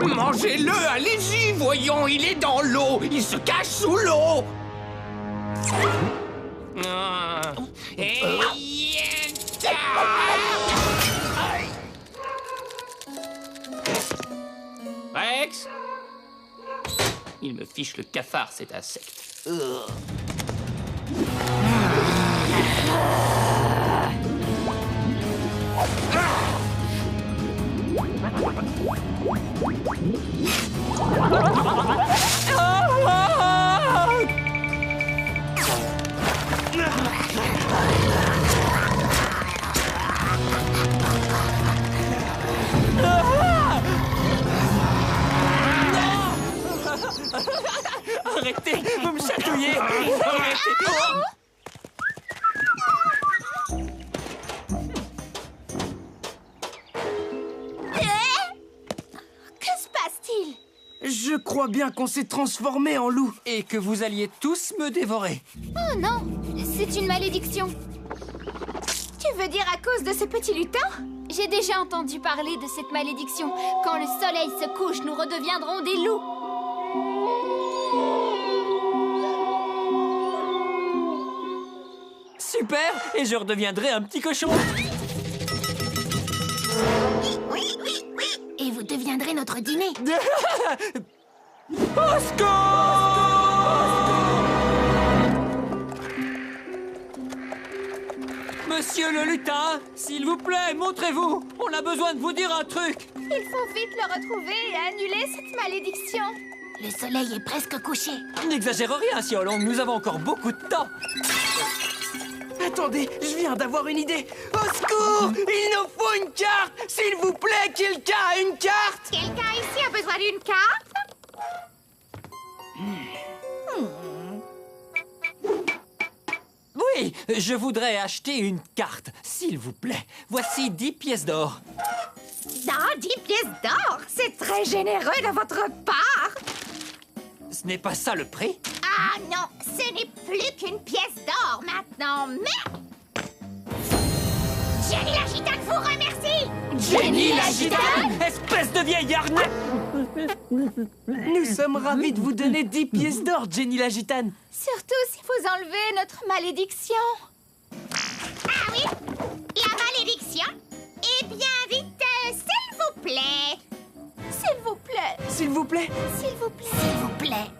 Mangez-le, allez-y, voyons, il est dans l'eau, il se cache sous l'eau. Il me fiche le cafard, cet insecte. Arrêtez, vous me chatouillez. Arrêtez. Que se passe-t-il? Je crois bien qu'on s'est transformé en loup. Et que vous alliez tous me dévorer. Oh non, c'est une malédiction. Tu veux dire à cause de ce petit lutin? J'ai déjà entendu parler de cette malédiction. Quand le soleil se couche, nous redeviendrons des loups. Super. Et je redeviendrai un petit cochon. Et vous deviendrez notre dîner. Au secours! Monsieur le lutin, s'il vous plaît, montrez-vous. On a besoin de vous dire un truc. Il faut vite le retrouver et annuler cette malédiction. Le soleil est presque couché. N'exagère rien, Xiaolong, nous avons encore beaucoup de temps. Attendez, je viens d'avoir une idée. Au secours! Il nous faut une carte! S'il vous plaît, quelqu'un a une carte? Quelqu'un ici a besoin d'une carte? Oui, je voudrais acheter une carte, s'il vous plaît. Voici 10 pièces d'or. Dans 10 pièces d'or? C'est très généreux de votre part. Ce n'est pas ça le prix? Ah non, ce n'est plus qu'une pièce d'or maintenant, mais... Jenny la gitane vous remercie! Jenny la gitane? Espèce de vieille arnaque! Nous sommes ravis de vous donner 10 pièces d'or, Jenny la gitane. Surtout si vous enlevez notre malédiction. Ah oui, la malédiction? Eh bien, dites, s'il vous plaît. S'il vous plaît. S'il vous plaît. S'il vous plaît. S'il vous plaît.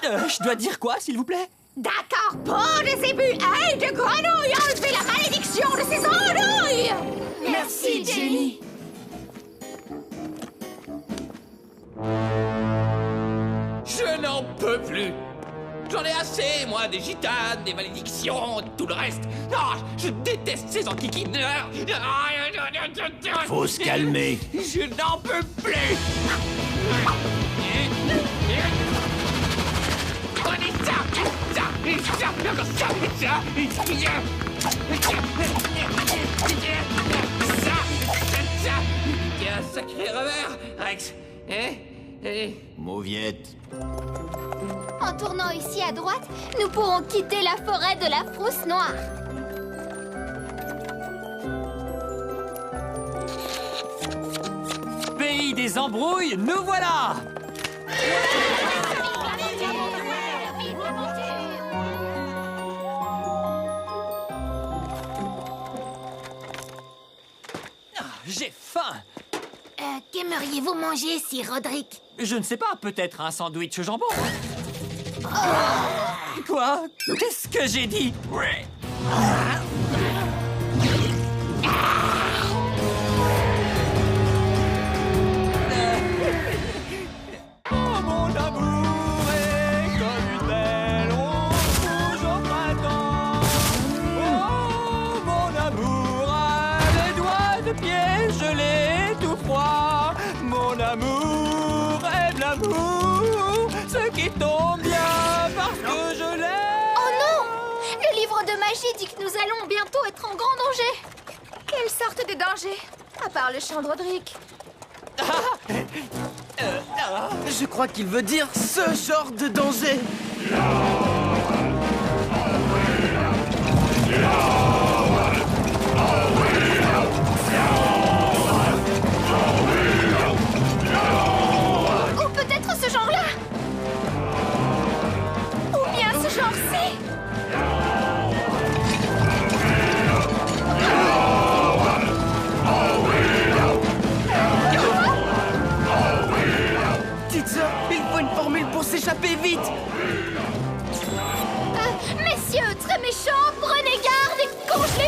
Je dois dire quoi, s'il vous plaît? D'accord, peau de zébu, œil de grenouille, enlevez la malédiction de ces andouilles! Merci, Jenny. Je n'en peux plus. J'en ai assez, moi, des gitanes, des malédictions, tout le reste. Non, je déteste ces enquiquineurs. Faut se calmer. Je n'en peux plus. Prenez ça. T'es un sacré revers, Rex. Mauviette. En tournant ici à droite, nous pourrons quitter la forêt de la frousse noire. Pays des embrouilles, nous voilà! J'ai faim! Qu'aimeriez-vous manger, Sir Roderick? Je ne sais pas, peut-être un sandwich au jambon? Quoi? Qu'est-ce que j'ai dit? Oh, mon amour est comme une belle rose rouge au printemps. Oh, mon amour a les doigts de pied gelés tout froid. Mon amour aime l'amour, ce qui tombe bien parce que je l'aime. Oh non! Le livre de magie dit que nous allons bientôt être en grand danger. Quelle sorte de danger? À part le chant de Roderick. Je crois qu'il veut dire ce genre de danger. Ou peut-être ce genre-là. Ou bien ce genre-ci. Petite sœur,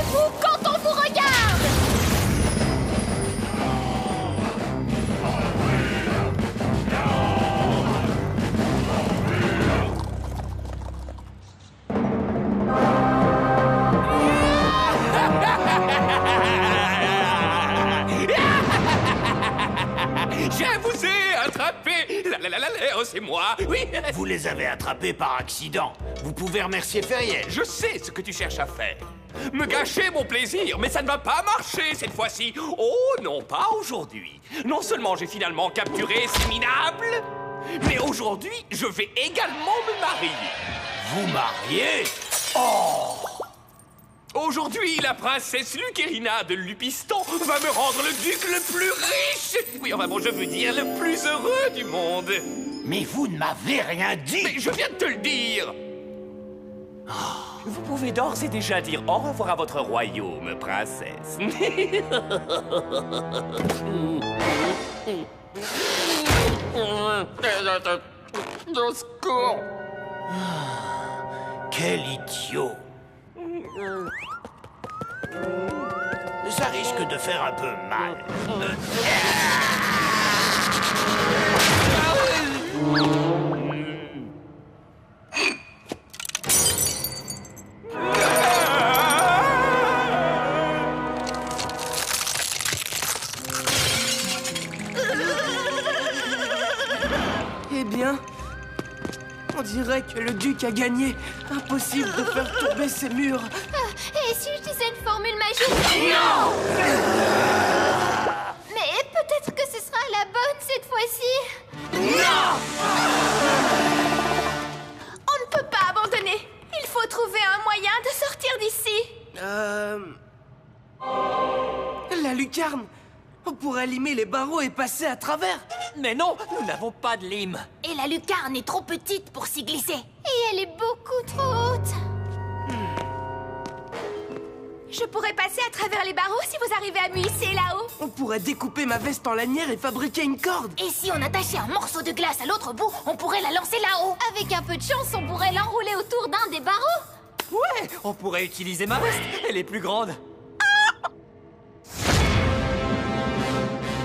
vous quand on vous regarde. Je vous ai attrapé. Oh, c'est moi, oui. Vous les avez attrapés par accident. Vous pouvez remercier Feriel. Je sais ce que tu cherches à faire. Me gâcher mon plaisir, mais ça ne va pas marcher cette fois-ci. Oh non, pas aujourd'hui. Non seulement j'ai finalement capturé ces minables, mais aujourd'hui, je vais également me marier. Vous mariez? Oh! Aujourd'hui, la princesse Lucerina de Lupistan va me rendre le duc le plus riche. Oui, enfin bon, je veux dire le plus heureux du monde. Mais vous ne m'avez rien dit. Mais je viens de te le dire. Vous pouvez d'ores et déjà dire au revoir à votre royaume, princesse. Au secours. Quel idiot. Ça risque de faire un peu mal. Eh bien, on dirait que le duc a gagné. Impossible de faire tomber ces murs. Et si je disais une formule magique? Non! Mais peut-être que ce sera la bonne cette fois-ci. Non! On ne peut pas abandonner. Il faut trouver un moyen de sortir d'ici. La lucarne. On pourrait limer les barreaux et passer à travers. Mais non, nous n'avons pas de lime. Et la lucarne est trop petite pour s'y glisser. Et elle est beaucoup trop haute. Je pourrais passer à travers les barreaux si vous arrivez à me hisser là-haut. On pourrait découper ma veste en lanière et fabriquer une corde. Et si on attachait un morceau de glace à l'autre bout, on pourrait la lancer là-haut. Avec un peu de chance, on pourrait l'enrouler autour d'un des barreaux. Ouais, on pourrait utiliser ma veste. Elle est plus grande.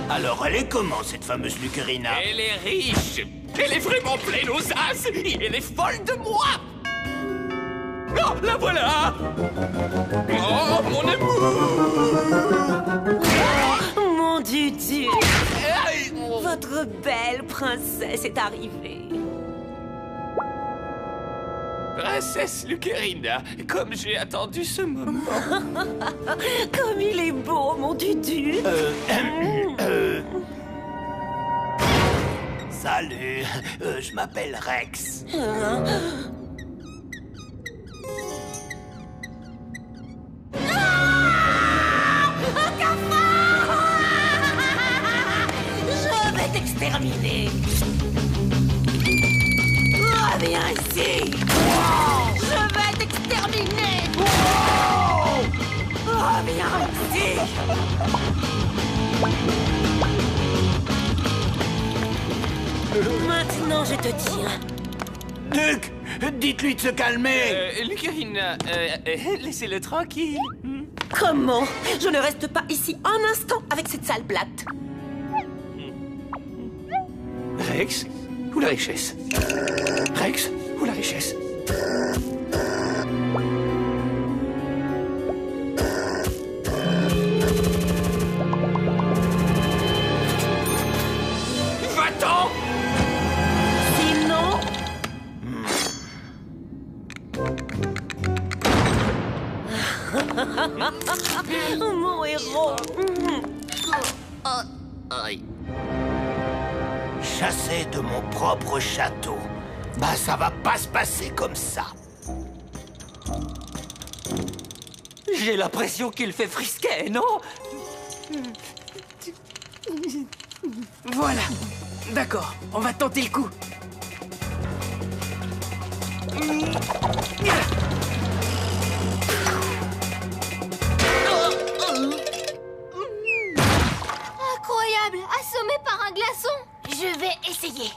Alors, elle est comment, cette fameuse Lucerina? Elle est riche. Elle est vraiment pleine aux as. Et elle est folle de moi. Oh, la voilà. Oh, mon amour. Mon Dudu. Votre belle princesse est arrivée. Princesse Lucerina, comme j'ai attendu ce moment. Comme il est beau, mon Dudu. Salut, je m'appelle Rex. Je vais t'exterminer. Reviens ici. Je vais t'exterminer. Reviens ici. Maintenant, je te tiens. Duc, dites-lui de se calmer. Lucerina, laissez-le tranquille. Comment? Je ne reste pas ici un instant avec cette sale plate. Rex ou la richesse? Rex ou la richesse? Va-t'en! Sinon... Mon héros. Chassé de mon propre château. Bah, ça va pas se passer comme ça. J'ai l'impression qu'il fait frisquet, non? Voilà. D'accord, on va tenter le coup. Incroyable, assommé par un glaçon. Je vais essayer.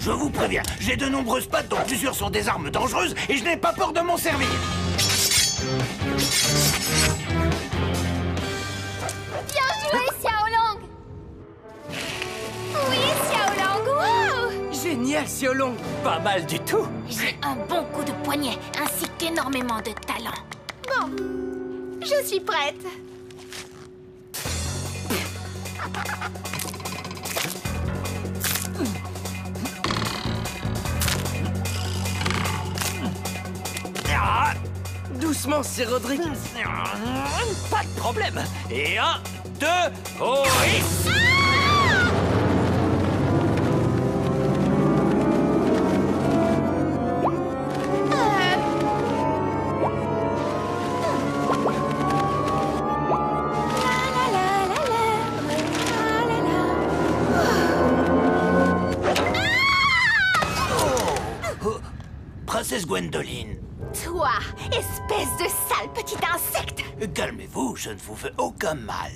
Je vous préviens, j'ai de nombreuses pattes dont plusieurs sont des armes dangereuses et je n'ai pas peur de m'en servir. Bien joué, Xiaolong. Oui, Xiaolong, wow! Génial, Xiaolong. Pas mal du tout. J'ai un bon coup de poignet, ainsi qu'énormément de talent. Bon, je suis prête. Doucement, c'est Rodrigue. Pas de problème. Et 1, 2, Horis! Princesse Gwendoline. Toi, espèce de sale petit insecte! Calmez-vous, je ne vous fais aucun mal.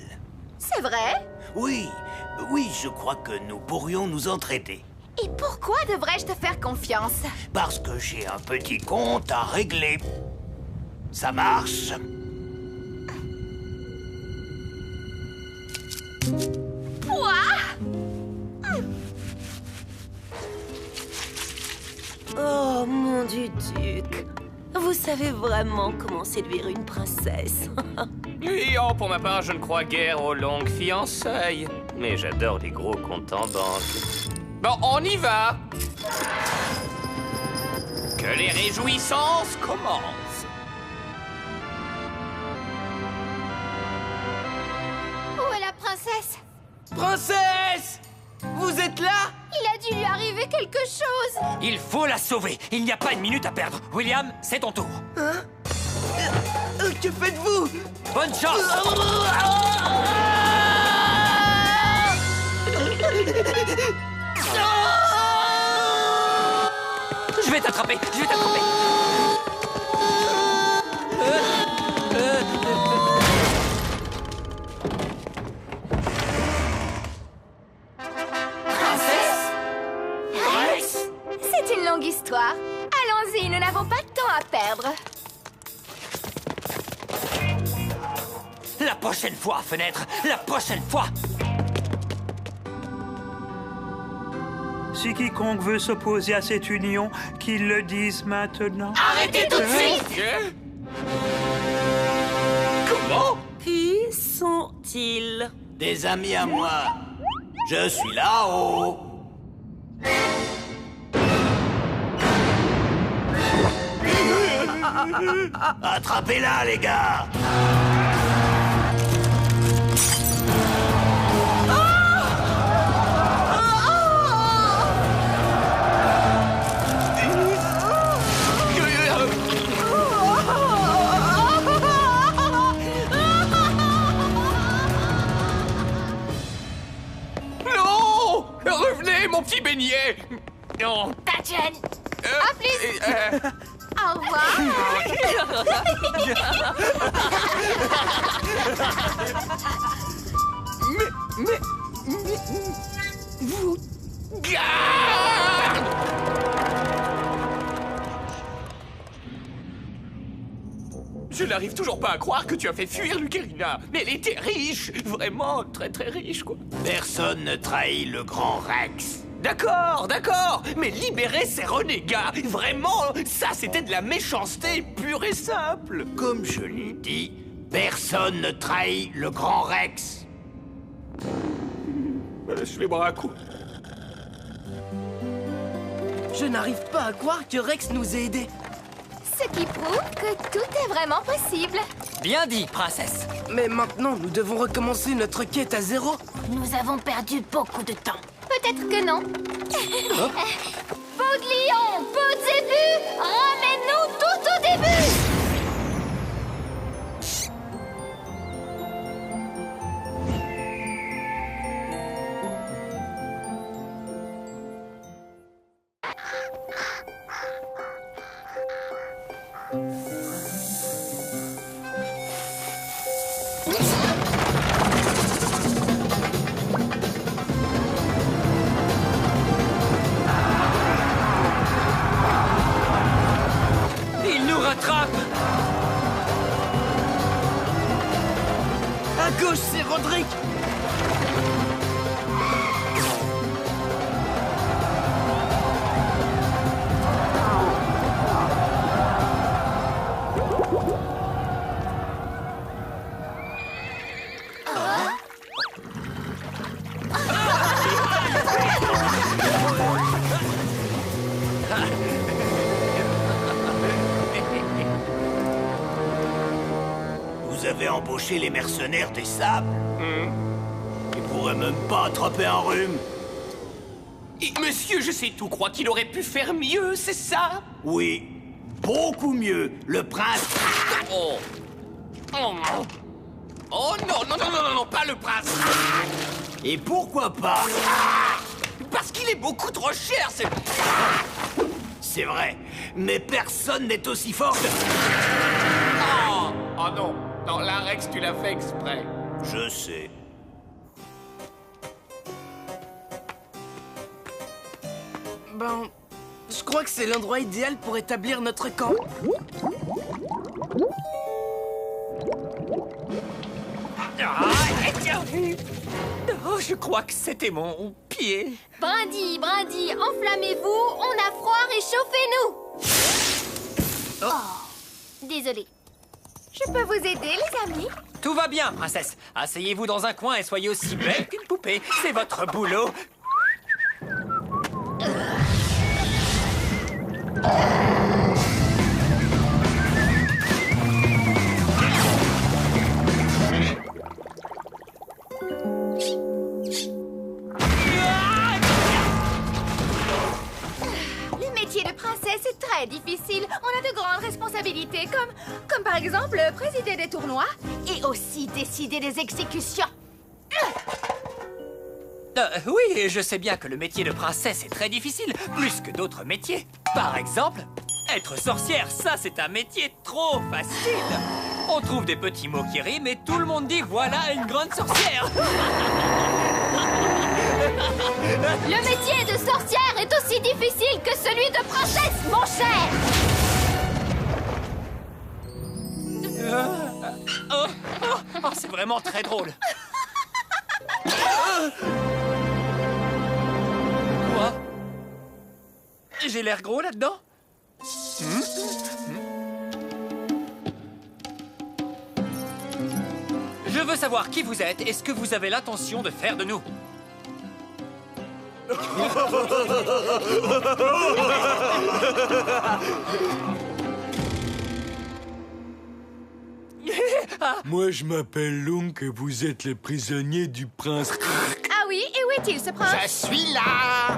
C'est vrai? Oui, je crois que nous pourrions nous entraider. Et pourquoi devrais-je te faire confiance? Parce que j'ai un petit compte à régler. Ça marche? Oh, mon duc. Vous savez vraiment comment séduire une princesse. Oui, oh, pour ma part, je ne crois guère aux longues fiançailles. Mais j'adore les gros comptes en banque. Bon, on y va! Que les réjouissances commencent! Où est la princesse? Princesse! Vous êtes là? Il a dû lui arriver quelque chose. Il faut la sauver. Il n'y a pas une minute à perdre. William, c'est ton tour. Hein? Que faites-vous? Bonne chance! Je vais t'attraper. C'est une longue histoire. Allons-y, nous n'avons pas de temps à perdre. La prochaine fois, fenêtre. La prochaine fois. Si quiconque veut s'opposer à cette union, qu'il le dise maintenant. Arrêtez tout de suite! Comment? Qui sont-ils? Des amis à moi. Je suis là-haut. Attrapez-la, les gars! Non! Revenez, mon petit beignet! Non! Tachan! À plus! Au revoir! Vous... Je n'arrive toujours pas à croire que tu as fait fuir Lucarina. Mais elle était riche, vraiment très très riche, quoi. Personne ne trahit le grand Rex. D'accord, mais libérer ces renégats, vraiment, ça c'était de la méchanceté pure et simple. Comme je l'ai dit, personne ne trahit le grand Rex. Laisse les bras à coups. Je n'arrive pas à croire que Rex nous ait aidés. Ce qui prouve que tout est vraiment possible. Bien dit, princesse. Mais maintenant, nous devons recommencer notre quête à zéro. Nous avons perdu beaucoup de temps. Peut-être que non. Peau de lion, peau de zébu, ramène-nous tout au début. gauche, c'est Rodrigue. Vous avez embauché les mercenaires des sables. Ils pourraient même pas attraper un rhume. Et monsieur, je sais tout, crois qu'il aurait pu faire mieux, c'est ça? Oui, beaucoup mieux. Le prince... Oh. Oh non. Oh non, non, non, non, non, non, pas le prince. Et pourquoi pas? Parce qu'il est beaucoup trop cher, c'est... C'est vrai, mais personne n'est aussi fort que... Oh, oh non, non, là, Rex, tu l'as fait exprès. Je sais. Ben, je crois que c'est l'endroit idéal pour établir notre camp. Oh, je crois que c'était mon pied. Brindille, Brindille, enflammez-vous, on a froid, réchauffez-nous. Oh, désolé. Je peux vous aider, les amis? Tout va bien, princesse. Asseyez-vous dans un coin et soyez aussi belle qu'une poupée. C'est votre boulot. Le métier de princesse est très difficile. On a de grandes responsabilités, comme par exemple présider des tournois et aussi décider des exécutions. Oui, je sais bien que le métier de princesse est très difficile, plus que d'autres métiers. Par exemple, être sorcière, ça c'est un métier trop facile. On trouve des petits mots qui riment et tout le monde dit voilà une grande sorcière. Le métier de sorcière est aussi difficile que celui de princesse, mon cher. Oh, c'est vraiment très drôle. Quoi? J'ai l'air gros là-dedans? Je veux savoir qui vous êtes et ce que vous avez l'intention de faire de nous. Moi, je m'appelle Lunk et vous êtes les prisonniers du prince. Ah oui, et où est-il, ce prince? Je suis là.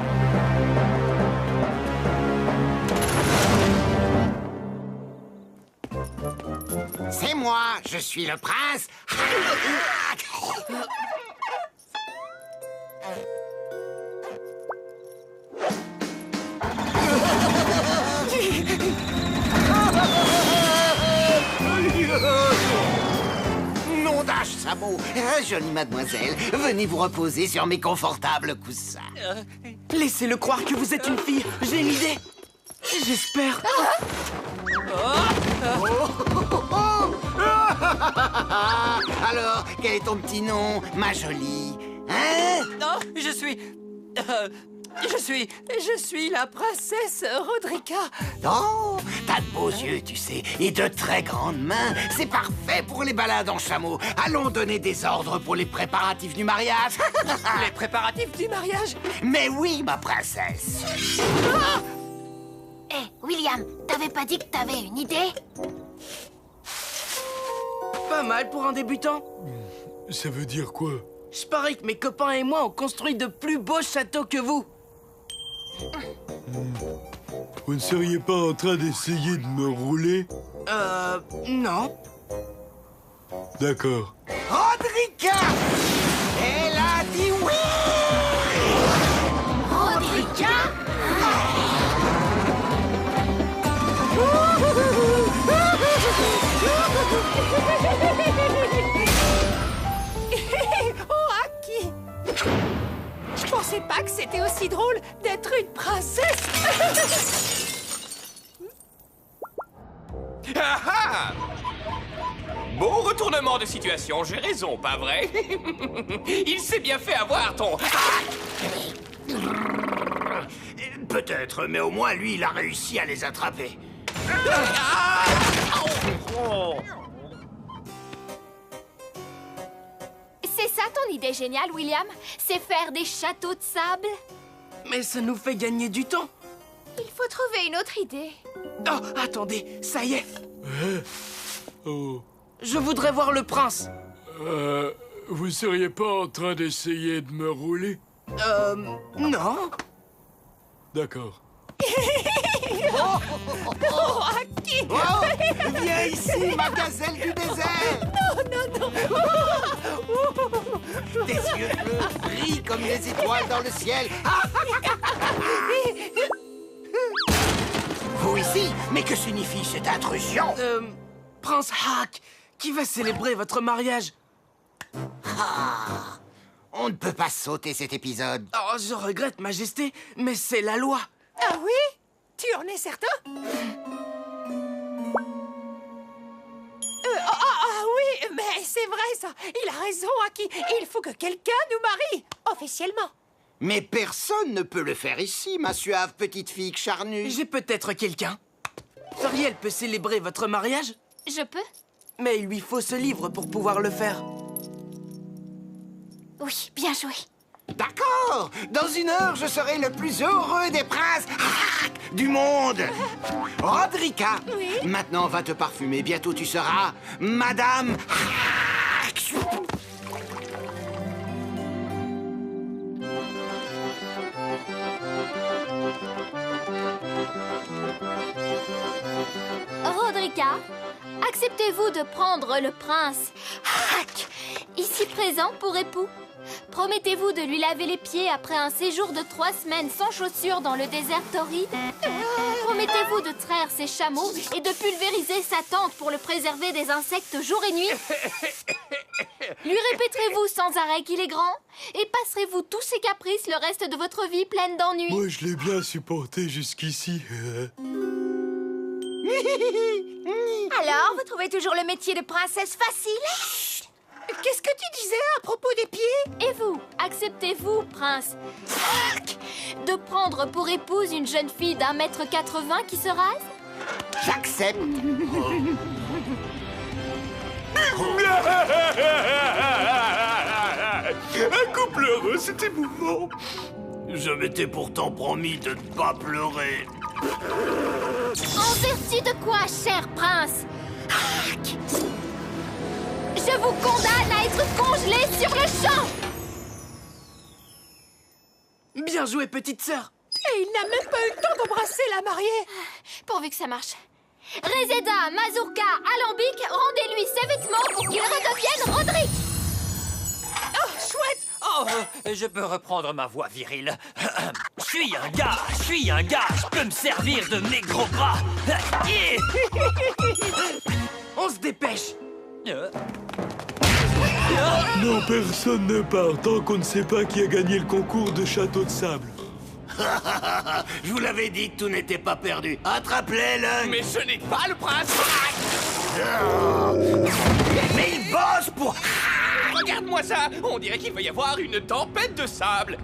C'est moi, je suis le prince. Nom d'âge, sabot. Jolie mademoiselle, venez vous reposer sur mes confortables coussins. Laissez-le croire que vous êtes une fille. J'ai une idée. J'espère. Alors, quel est ton petit nom, ma jolie? Hein? Non, je suis la princesse Rodrika. Oh, t'as de beaux yeux, tu sais, et de très grandes mains. C'est parfait pour les balades en chameau. Allons donner des ordres pour les préparatifs du mariage. Les préparatifs du mariage? Mais oui, ma princesse. Hé, William, t'avais pas dit que t'avais une idée? Pas mal pour un débutant. Ça veut dire quoi? Je parie que mes copains et moi ont construit de plus beaux châteaux que vous. Vous ne seriez pas en train d'essayer de me rouler? Non. D'accord. Rodrika! Elle a dit oui! Rodrika? Oh, Aki! Je pensais pas que c'était aussi drôle d'être une princesse. Ah ah! Bon retournement de situation, j'ai raison, pas vrai? Il s'est bien fait avoir, ton... Peut-être, mais au moins, lui, il a réussi à les attraper. C'est ça ton idée géniale, William? C'est faire des châteaux de sable? Mais ça nous fait gagner du temps. Il faut trouver une autre idée. Oh, attendez, ça y est. Oh. Je voudrais voir le prince. Vous seriez pas en train d'essayer de me rouler? Non. D'accord. Aki! Oh, viens ici, ma gazelle du désert! Non. Tes yeux bleus brillent comme des étoiles dans le ciel. Vous ici? Mais que signifie cette intrusion? Prince Hak, qui va célébrer votre mariage? On ne peut pas sauter cet épisode. Oh, je regrette, Majesté, mais c'est la loi. Ah oui? Tu en es certain? Oui, mais c'est vrai ça. Il a raison, Aki. Il faut que quelqu'un nous marie, officiellement. Mais personne ne peut le faire ici, ma suave petite fille charnue. J'ai peut-être quelqu'un. Feriel peut célébrer votre mariage? Je peux? Mais il lui faut ce livre pour pouvoir le faire. Oui, bien joué. D'accord. Dans 1 heure, je serai le plus heureux des princes du monde. Rodrika, maintenant va te parfumer. Bientôt, tu seras Madame... Rodrika, acceptez-vous de prendre le prince Hak, ici présent pour époux? Promettez-vous de lui laver les pieds après un séjour de 3 semaines sans chaussures dans le désert torride? Promettez-vous de traire ses chameaux et de pulvériser sa tente pour le préserver des insectes jour et nuit? Lui répéterez-vous sans arrêt qu'il est grand? Et passerez-vous tous ses caprices le reste de votre vie pleine d'ennuis? Moi, je l'ai bien supporté jusqu'ici. Alors, vous trouvez toujours le métier de princesse facile? Qu'est-ce que tu disais à propos des pieds? Et vous, acceptez-vous, prince Hak, de prendre pour épouse une jeune fille d'1,80 m qui se rase? J'accepte. Un couple heureux, c'est émouvant. Je m'étais pourtant promis de ne pas pleurer. En vertu de quoi, cher prince Hak, je vous condamne à être congelé sur le champ! Bien joué, petite sœur. Et il n'a même pas eu le temps d'embrasser la mariée. Pourvu que ça marche. Reseda, Mazurka, Alambic, rendez-lui ses vêtements pour qu'il redevienne Roderick! Oh, chouette! Oh, je peux reprendre ma voix virile. Je suis un gars, je peux me servir de mes gros bras. On se dépêche. Non, personne ne part tant qu'on ne sait pas qui a gagné le concours de château de sable. Je vous l'avais dit que tout n'était pas perdu. Attrape-les, Lung. Mais ce n'est pas le prince. Mais il bosse pour... Regarde-moi ça. On dirait qu'il va y avoir une tempête de sable.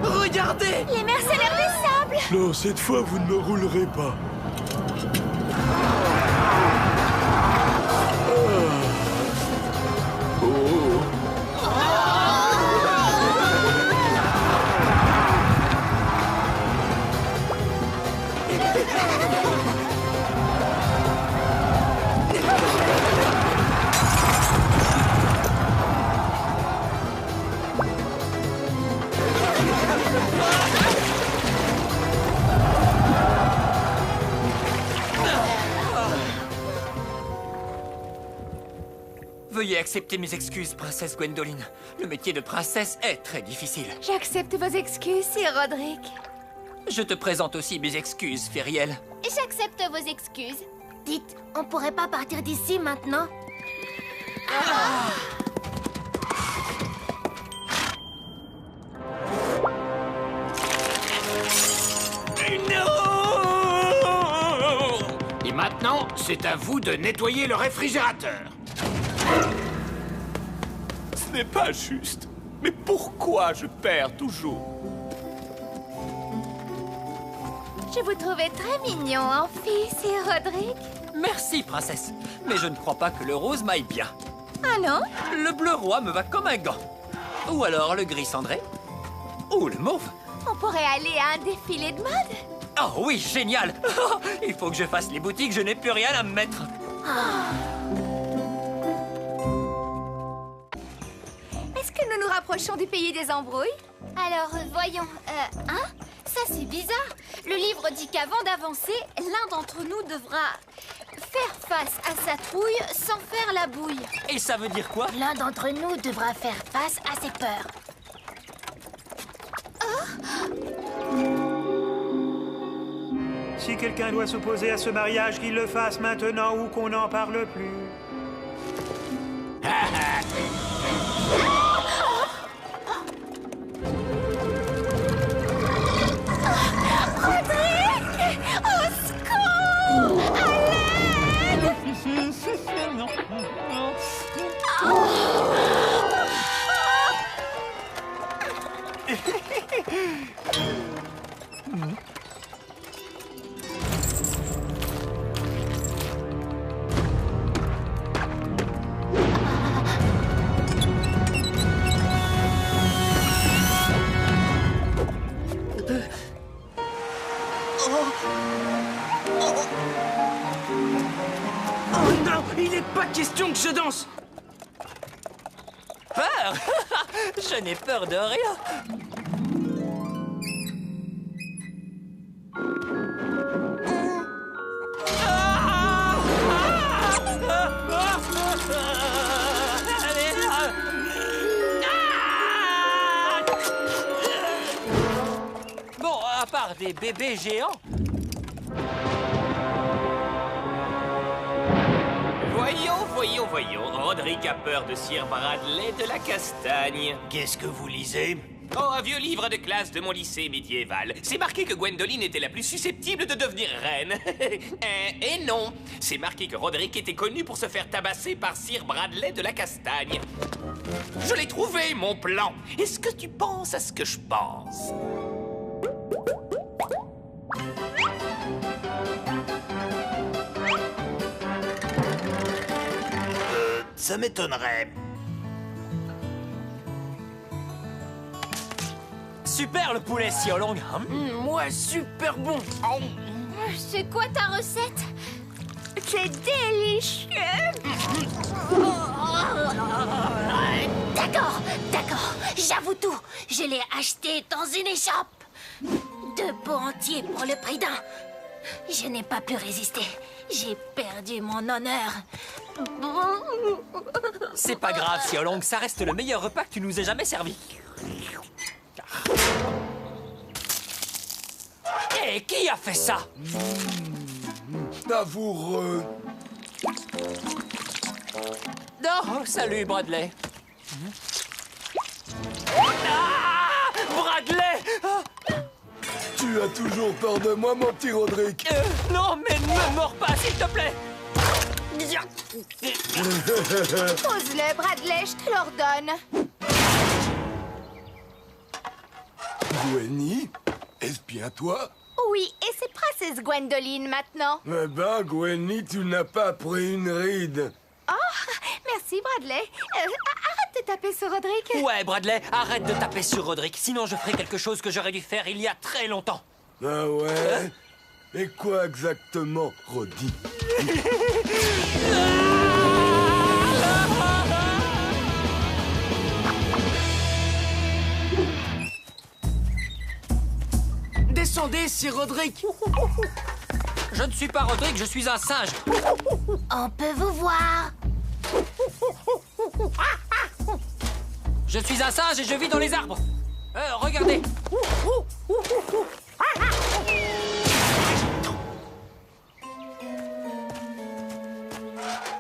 Regardez! Les mercenaires des sables! Non, cette fois, vous ne me roulerez pas. Veuillez accepter mes excuses, princesse Gwendoline. Le métier de princesse est très difficile. J'accepte vos excuses, Sir Roderick. Je te présente aussi mes excuses, Feriel. J'accepte vos excuses. Dites, on pourrait pas partir d'ici maintenant? Non! Maintenant, c'est à vous de nettoyer le réfrigérateur. Ce n'est pas juste. Mais pourquoi je perds toujours? Je vous trouvais très mignon, Amphi, c'est Roderick. Merci, princesse. Mais je ne crois pas que le rose m'aille bien. Ah non? Le bleu roi me va comme un gant. Ou alors le gris cendré. Ou le mauve. On pourrait aller à un défilé de mode. Oh oui, génial. Il faut que je fasse les boutiques, je n'ai plus rien à me mettre. Est-ce que nous nous rapprochons du pays des embrouilles? Alors, voyons, hein? Ça, c'est bizarre. Le livre dit qu'avant d'avancer, l'un d'entre nous devra faire face à sa trouille sans faire la bouille. Et ça veut dire quoi? L'un d'entre nous devra faire face à ses peurs. Si quelqu'un doit s'opposer à ce mariage, qu'il le fasse maintenant ou qu'on n'en parle plus. Roderick! Au secours! À l'aide! Oh non, il n'est pas question que je danse. Peur? Je n'ai peur de rien. Bon, à part des bébés géants. Voyons. Roderick a peur de Sir Bradley de la Castagne. Qu'est-ce que vous lisez? Oh, un vieux livre de classe de mon lycée médiéval. C'est marqué que Gwendoline était la plus susceptible de devenir reine. Et non, c'est marqué que Roderick était connu pour se faire tabasser par Sir Bradley de la Castagne. Je l'ai trouvé, mon plan. Est-ce que tu penses à ce que je pense? Ça m'étonnerait. Super le poulet Xiaolong. Ouais, super bon. C'est quoi ta recette? C'est délicieux! D'accord, j'avoue tout. Je l'ai acheté dans une échoppe. 2 pots entiers pour le prix d'un. Je n'ai pas pu résister. J'ai perdu mon honneur. C'est pas grave, Xiaolong, ça reste le meilleur repas que tu nous aies jamais servi. Et qui a fait ça? Savoureux. Oh, salut, Bradley. Ah, Bradley! Tu as toujours peur de moi, mon petit Roderick. Non, mais ne me mords pas, s'il te plaît. Pose-le, Bradley, je te l'ordonne. Gwenny, est-ce bien toi? Oui, et c'est Princesse Gwendoline maintenant. Eh ben, Gwenny, tu n'as pas pris une ride. Oh, merci, Bradley. Arrête de taper sur Roderick. Ouais, Bradley, arrête de taper sur Roderick, sinon je ferai quelque chose que j'aurais dû faire il y a très longtemps. Ah ouais? Et quoi exactement, Roddy? Descendez, Sir Roderick. Je ne suis pas Roderick, je suis un singe. On peut vous voir. Je suis un singe et je vis dans les arbres. Regardez.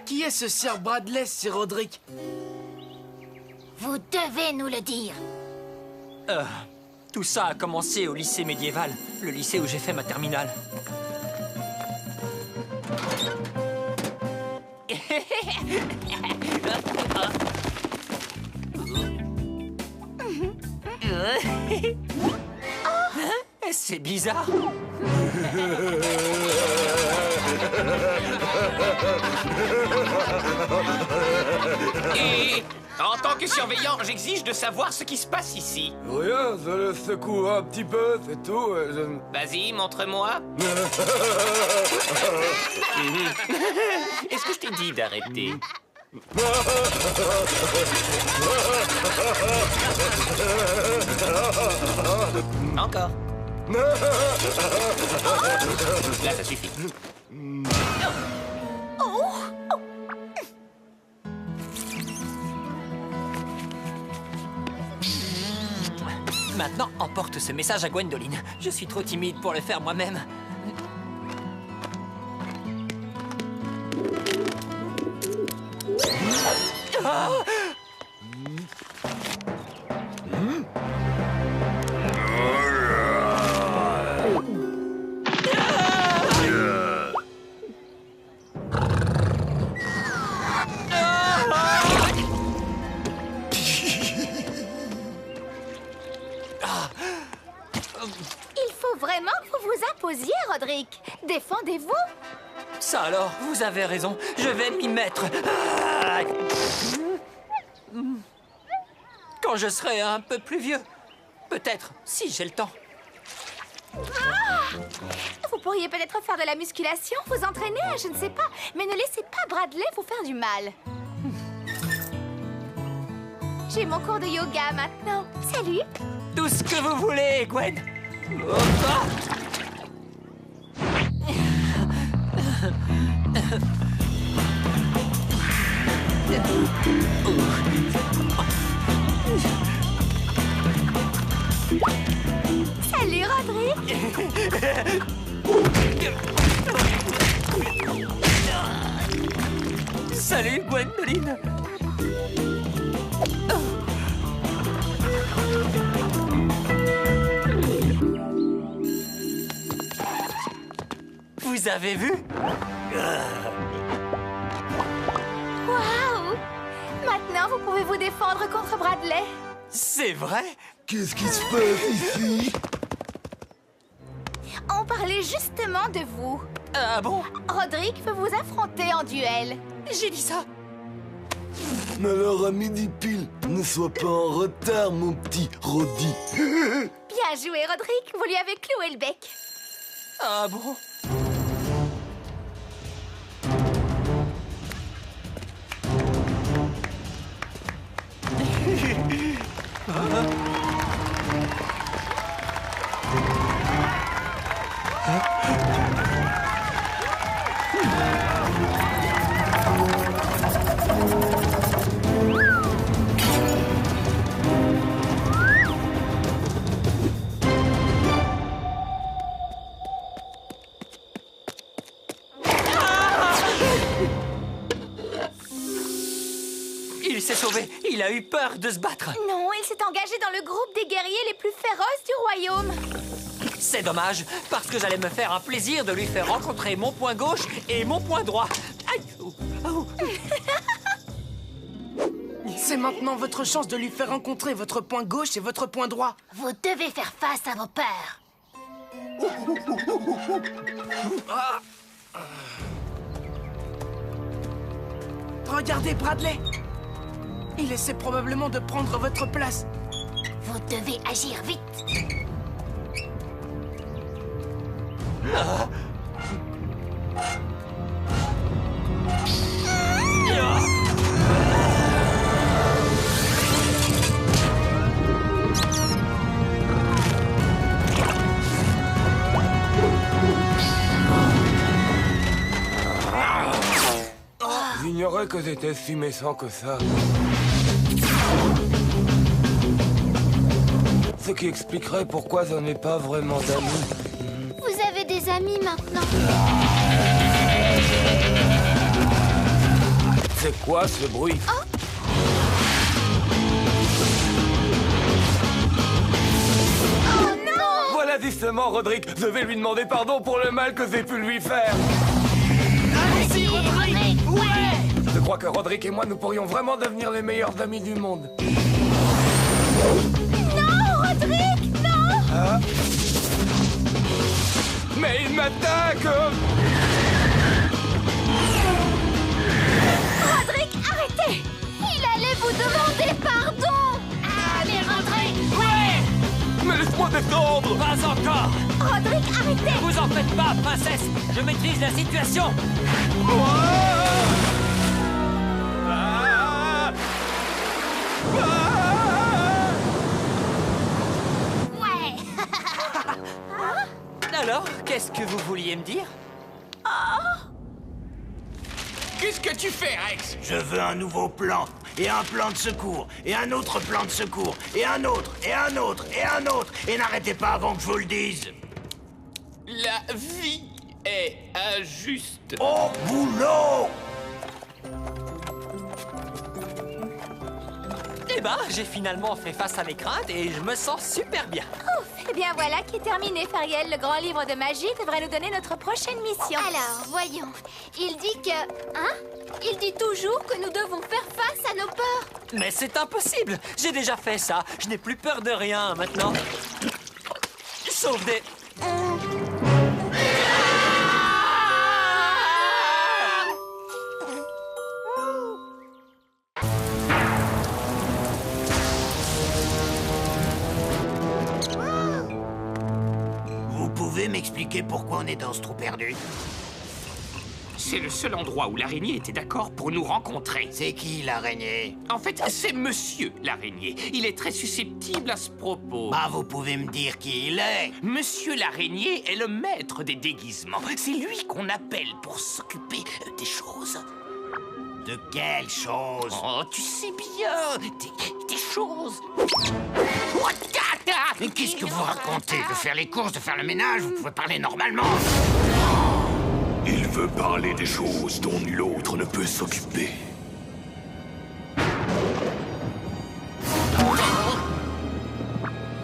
Qui est ce Sir Bradley, Sir Roderick? Vous devez nous le dire. Tout ça a commencé au lycée médiéval, le lycée où j'ai fait ma terminale. C'est bizarre. Et en tant que surveillant, j'exige de savoir ce qui se passe ici. Rien, je le secoue un petit peu, c'est tout. Vas-y, montre-moi. Est-ce que je t'ai dit d'arrêter? Encore. Là, ça suffit. Maintenant, emporte ce message à Gwendoline. Je suis trop timide pour le faire moi-même. Ah! Il faut vraiment que vous vous imposiez, Roderick. Défendez-vous. Ça alors, vous avez raison. Je vais m'y mettre. Quand je serai un peu plus vieux. Peut-être, si j'ai le temps. Vous pourriez peut-être faire de la musculation, vous entraîner, je ne sais pas. Mais ne laissez pas Bradley vous faire du mal. J'ai mon cours de yoga maintenant. Salut. Tout ce que vous voulez, Gwen. Salut, Roderick. Salut, Gwendoline. Vous avez vu? Waouh! Maintenant, vous pouvez vous défendre contre Bradley. C'est vrai? Qu'est-ce qui se passe ici? On parlait justement de vous. Ah bon? Roderick veut vous affronter en duel. J'ai dit ça. Alors à midi pile, ne sois pas en retard, mon petit Roddy. Bien joué, Roderick. Vous lui avez cloué le bec. Ah bon? Il s'est sauvé. Il a eu peur de se battre. Non, il s'est engagé dans le groupe des guerriers les plus féroces du royaume. C'est dommage, parce que j'allais me faire un plaisir de lui faire rencontrer mon poing gauche et mon poing droit. Aïe! C'est maintenant votre chance de lui faire rencontrer votre poing gauche et votre poing droit. Vous devez faire face à vos peurs. Regardez Bradley. Il essaie probablement de prendre votre place. Vous devez agir vite. J'ignorais que j'étais si méchant que ça. Ce qui expliquerait pourquoi je n'ai pas vraiment d'amis. Vous avez des amis maintenant. C'est quoi ce bruit? Oh non! Voilà justement, Roderick. Je vais lui demander pardon pour le mal que j'ai pu lui faire. Merci, Rodrigue. Ouais. Je crois que Rodrigue et moi, nous pourrions vraiment devenir les meilleurs amis du monde. Non, Rodrigue, non! Ah. Mais il m'attaque! Rodrigue, arrêtez! Il allait vous demander pardon! Allez, Rodrigue! Ouais! Mais laisse-moi défendre! Pas encore! Rodrigue, arrêtez! Ne vous en faites pas, princesse! Je maîtrise la situation! Ouais! Alors, qu'est-ce que vous vouliez me dire? Qu'est-ce que tu fais, Rex? Je veux un nouveau plan, et un plan de secours, et un autre plan de secours, et un autre, et un autre, et un autre, et n'arrêtez pas avant que je vous le dise. La vie est injuste. Au boulot! Eh ben, j'ai finalement fait face à mes craintes et je me sens super bien. Ouf! Eh bien voilà qui est terminé, Fariel. Le grand livre de magie devrait nous donner notre prochaine mission. Alors, voyons. Il dit que... Hein? Il dit toujours que nous devons faire face à nos peurs. Mais c'est impossible! J'ai déjà fait ça. Je n'ai plus peur de rien maintenant. Sauf des... Vous pouvez m'expliquer pourquoi on est dans ce trou perdu? C'est le seul endroit où l'araignée était d'accord pour nous rencontrer. C'est qui, l'araignée? En fait, c'est monsieur l'araignée. Il est très susceptible à ce propos. Bah, vous pouvez me dire qui il est? Monsieur l'araignée est le maître des déguisements. C'est lui qu'on appelle pour s'occuper des choses. De quelles choses? Oh, tu sais bien, des choses. Mais qu'est-ce que vous racontez? De faire les courses, de faire le ménage, vous pouvez parler normalement. Il veut parler des choses dont nul autre ne peut s'occuper.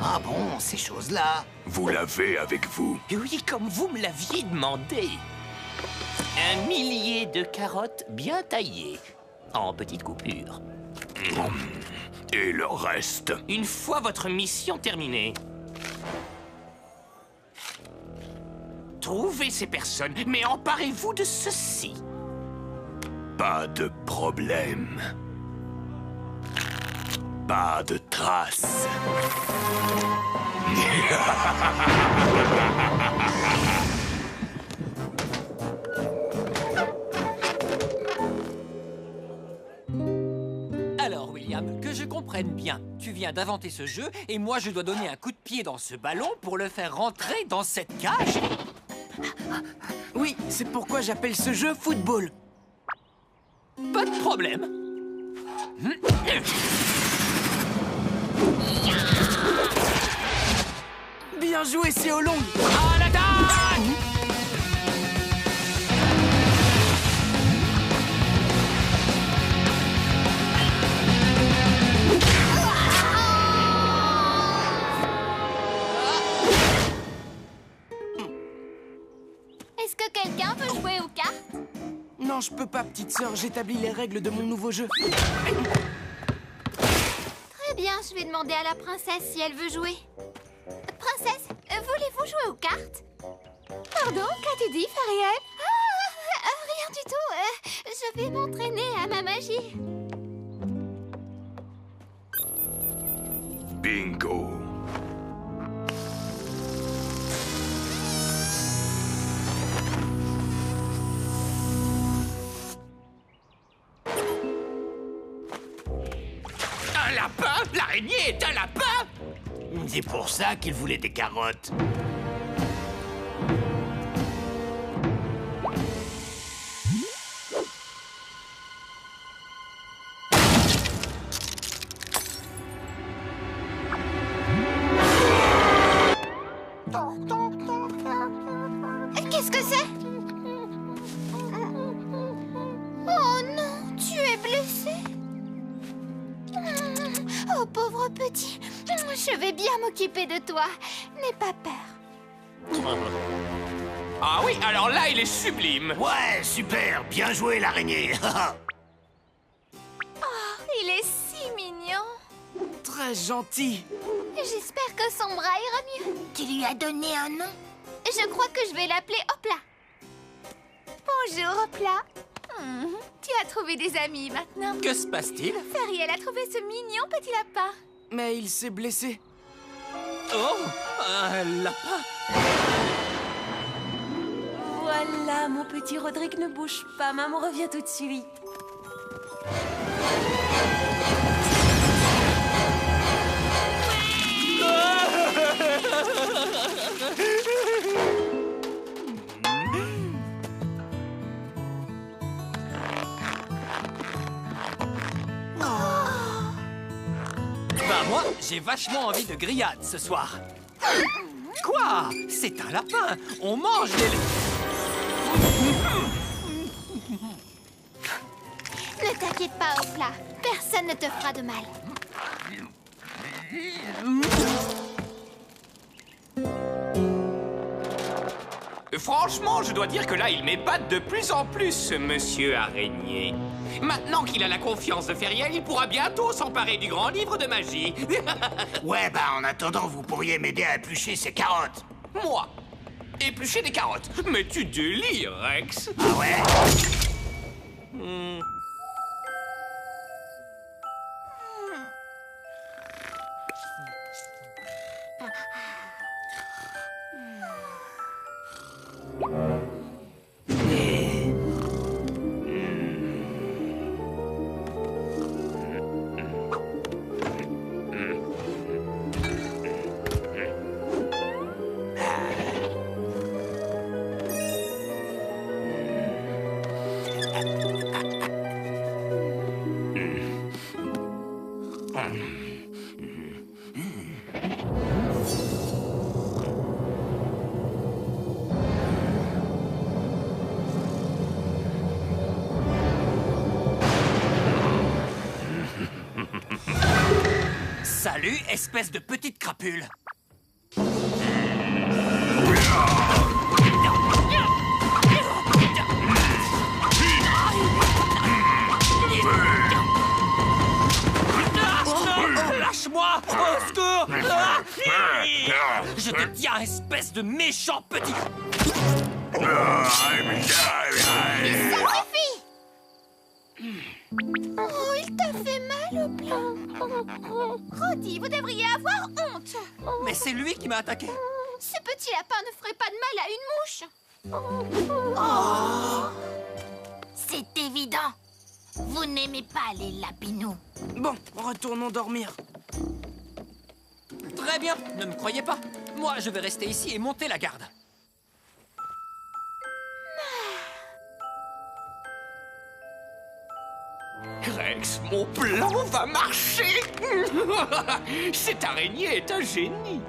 Ah bon, ces choses-là? Vous l'avez avec vous. Oui, comme vous me l'aviez demandé. 1 millier de carottes bien taillées, en petites coupures. Et le reste? Une fois votre mission terminée, trouvez ces personnes, mais emparez-vous de ceci. Pas de problème. Pas de traces. Alors, William, que je comprenne bien, tu viens d'inventer ce jeu et moi je dois donner un coup de pied dans ce ballon pour le faire rentrer dans cette cage? Oui, c'est pourquoi j'appelle ce jeu football. Pas de problème. Bien joué, Séolong. À l'attaque! Est-ce que quelqu'un veut jouer aux cartes? Non, je peux pas, petite sœur. J'établis les règles de mon nouveau jeu. Très bien, je vais demander à la princesse si elle veut jouer. Princesse, voulez-vous jouer aux cartes? Pardon, qu'as-tu dit, Fariel? Rien du tout. Je vais m'entraîner à ma magie. Bingo. Un lapin? L'araignée est un lapin? C'est pour ça qu'il voulait des carottes. Qu'est-ce que c'est? Oh non, tu es blessé. Oh, pauvre petit. Je vais bien m'occuper de toi. N'aie pas peur. Ah oui, alors là, il est sublime. Ouais, super. Bien joué, l'araignée. Oh, il est si mignon. Très gentil. J'espère que son bras ira mieux. Tu lui as donné un nom? Je crois que je vais l'appeler Hopla. Bonjour, Hopla. Tu as trouvé des amis maintenant. Que se passe-t-il? Feriel a trouvé ce mignon petit lapin. Mais il s'est blessé. Oh, un lapin. Voilà, mon petit Rodrigue, ne bouge pas. Maman revient tout de suite. Bah moi, j'ai vachement envie de grillade ce soir. Quoi? C'est un lapin. On mange les... Ne t'inquiète pas, Hopla. Personne ne te fera de mal. Franchement, je dois dire que là, il m'épate de plus en plus, ce monsieur araignée. Maintenant qu'il a la confiance de Feriel, il pourra bientôt s'emparer du grand livre de magie. Ouais, bah en attendant, vous pourriez m'aider à éplucher ces carottes. Moi? Éplucher des carottes? Mais tu délires, Rex. Ah ouais? Salut, espèce de petite crapule. Lâche-moi! Au secours! Je te tiens, espèce de méchant petit... Ça suffit! Oh, il t'a fait mal au plan. Roddy, vous devriez avoir honte. Mais c'est lui qui m'a attaqué. Ce petit lapin ne ferait pas de mal à une mouche. Oh. C'est évident. Vous n'aimez pas les lapinous. Bon, retournons dormir. Très bien, ne me croyez pas. Moi, je vais rester ici et monter la garde. Rex, mon plan va marcher. Cette araignée est un génie.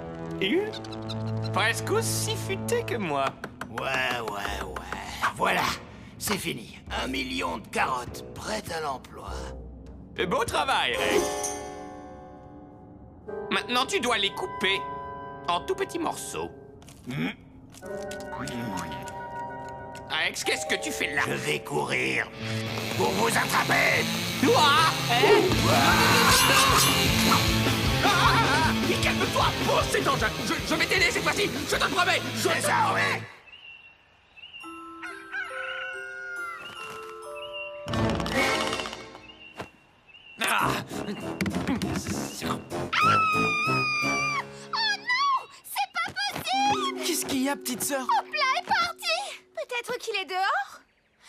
Presque aussi futé que moi. Ouais. Voilà, c'est fini. 1 million de carottes prêtes à l'emploi. Beau travail, Rex. Maintenant, tu dois les couper en tout petits morceaux. Rex, qu'est-ce que tu fais là? Je vais courir pour vous attraper. Calme-toi, pose cet engin. Je vais t'aider cette fois-ci, je te le promets. C'est ça, ouais. Oh non! C'est pas possible! Qu'est-ce qu'il y a, petite sœur? Hopla est parti! Peut-être qu'il est dehors?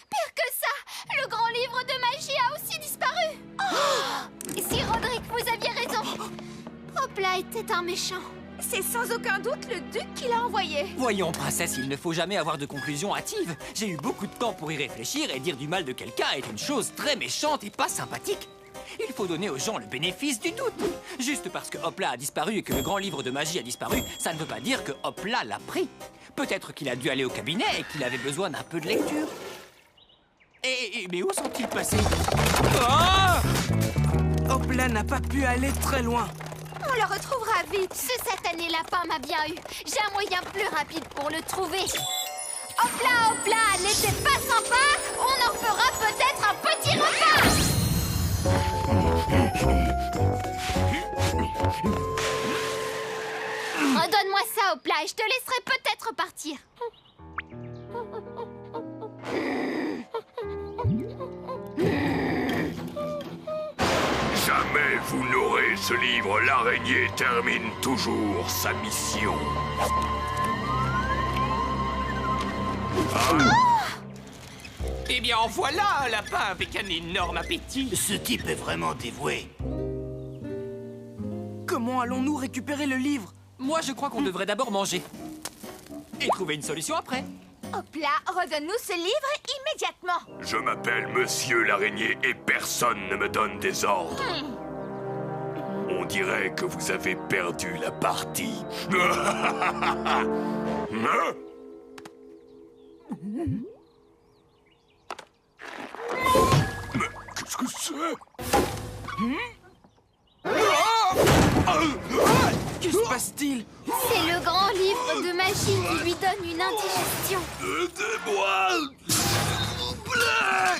Pire que ça, le grand livre de magie a aussi disparu! Oh! Si, Rodrigue, vous aviez raison. Hopla était un méchant. C'est sans aucun doute le duc qui l'a envoyé. Voyons, princesse, il ne faut jamais avoir de conclusion hâtive. J'ai eu beaucoup de temps pour y réfléchir et dire du mal de quelqu'un est une chose très méchante et pas sympathique. Il faut donner aux gens le bénéfice du doute. Juste parce que Hopla a disparu et que le grand livre de magie a disparu, ça ne veut pas dire que Hopla l'a pris. Peut-être qu'il a dû aller au cabinet et qu'il avait besoin d'un peu de lecture. Mais où sont-ils passés? Hopla n'a pas pu aller très loin. On le retrouvera vite. Ce satané lapin m'a bien eu. J'ai un moyen plus rapide pour le trouver. Hopla, n'était pas sympa. On en fera peut-être un petit repas. Redonne-moi ça, Hopla, et je te laisserai peut-être partir. Jamais vous n'aurez ce livre. L'araignée termine toujours sa mission. Eh bien, en voilà un lapin avec un énorme appétit. Ce type est vraiment dévoué. Comment allons-nous récupérer le livre? Moi, je crois qu'on devrait d'abord manger. Et trouver une solution après. Hopla, redonne-nous ce livre immédiatement. Je m'appelle Monsieur l'araignée et personne ne me donne des ordres. On dirait que vous avez perdu la partie. Hein? Mais qu'est-ce que c'est? Que se passe-t-il? C'est le grand livre de magie qui lui donne une indigestion. Aidez-moi! S'il vous plaît!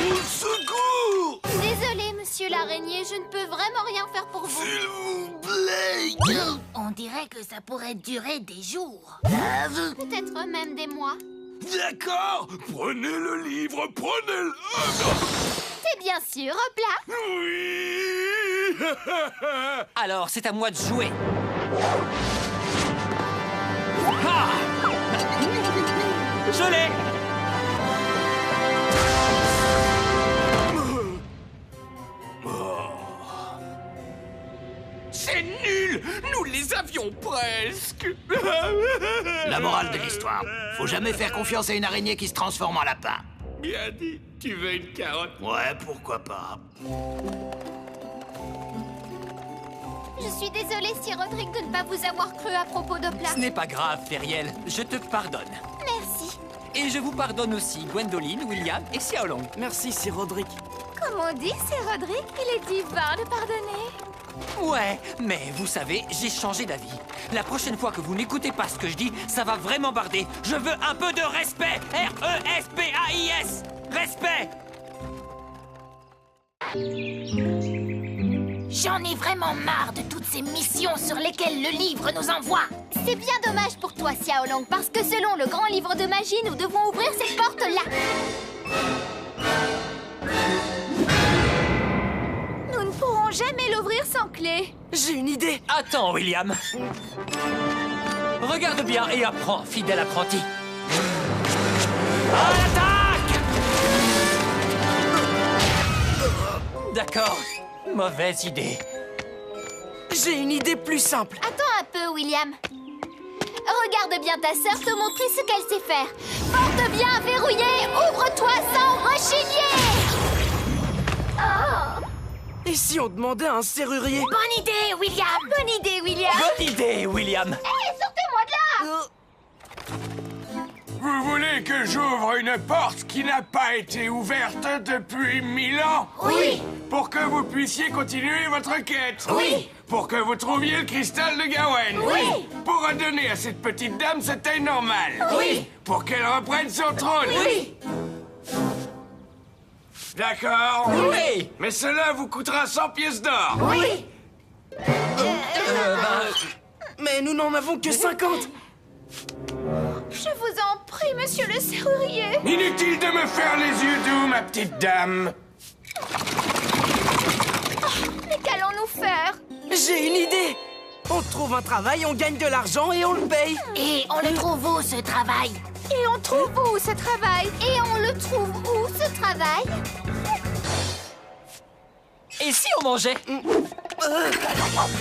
Au secours! Désolé, monsieur l'araignée, je ne peux vraiment rien faire pour vous. S'il vous plaît! On dirait que ça pourrait durer des jours. Peut-être même des mois. D'accord! Prenez le livre, prenez-le! T'es bien sûr, Hopla? Oui! Alors, c'est à moi de jouer. Ah! Je l'ai! C'est nul! Nous les avions presque! La morale de l'histoire, faut jamais faire confiance à une araignée qui se transforme en lapin. Bien dit. Tu veux une carotte? Ouais, pourquoi pas. Je suis désolée, Sir Roderick, de ne pas vous avoir cru à propos d'Hopla. Ce n'est pas grave, Feriel. Je te pardonne. Merci. Et je vous pardonne aussi, Gwendoline, William et Xiaolong. Merci, Sir Roderick. Comme on dit, Sir Roderick, il est divin de pardonner. Ouais, mais vous savez, j'ai changé d'avis. La prochaine fois que vous n'écoutez pas ce que je dis, ça va vraiment barder. Je veux un peu de respect. R-E-S-P-A-I-S. Respect. J'en ai vraiment marre de toutes ces missions sur lesquelles le livre nous envoie. C'est bien dommage pour toi, Xiaolong, parce que selon le grand livre de magie, nous devons ouvrir cette porte-là. Nous ne pourrons jamais l'ouvrir sans clé. J'ai une idée. Attends, William. Regarde bien et apprends, fidèle apprenti. À l'attaque! D'accord. Mauvaise idée. J'ai une idée plus simple. Attends un peu, William. Regarde bien ta sœur te montrer ce qu'elle sait faire. Porte bien verrouillée, ouvre-toi sans rechigner. Oh. Et si on demandait à un serrurier? Bonne idée, William. Bonne idée, William. Bonne idée, William. Hé, sortez-moi de là. Vous voulez que j'ouvre une porte qui n'a pas été ouverte depuis 1000 ans? Oui. Pour que vous puissiez continuer votre quête? Oui. Pour que vous trouviez le cristal de Gawain? Oui. Pour redonner à cette petite dame sa taille normale? Oui. Pour qu'elle reprenne son trône? Oui. D'accord? Oui. Mais cela vous coûtera 100 pièces d'or? Oui. Mais nous n'en avons que 50. Je vous en prie, monsieur le serrurier. Inutile de me faire les yeux doux, ma petite dame. Mais qu'allons-nous faire? J'ai une idée. On trouve un travail, on gagne de l'argent et on le paye. Et on le trouve où, ce travail? Et on trouve où ce travail? Et on le trouve où ce travail? Et si on mangeait?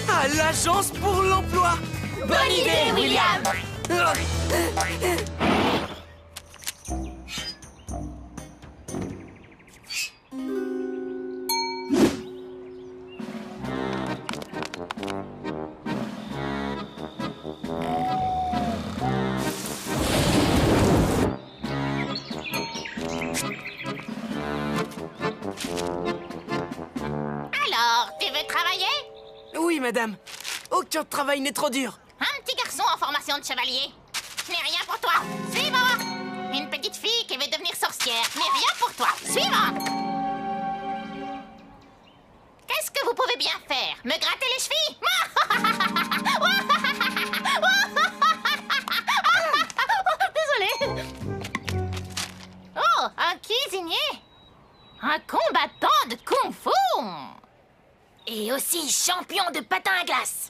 À l'agence pour l'emploi. Bonne idée, William. Alors, tu veux travailler? Oui, madame. Aucun travail n'est trop dur. Un petit garçon en formation de chevalier. Ce n'est rien pour toi. Suivant. petite fille qui veut devenir sorcière, mais rien pour toi. Suivante. Qu'est-ce que vous pouvez bien faire? Me gratter les chevilles? Désolée. Oh, un cuisinier. Un combattant de kung-fu. Et aussi champion de patin à glace.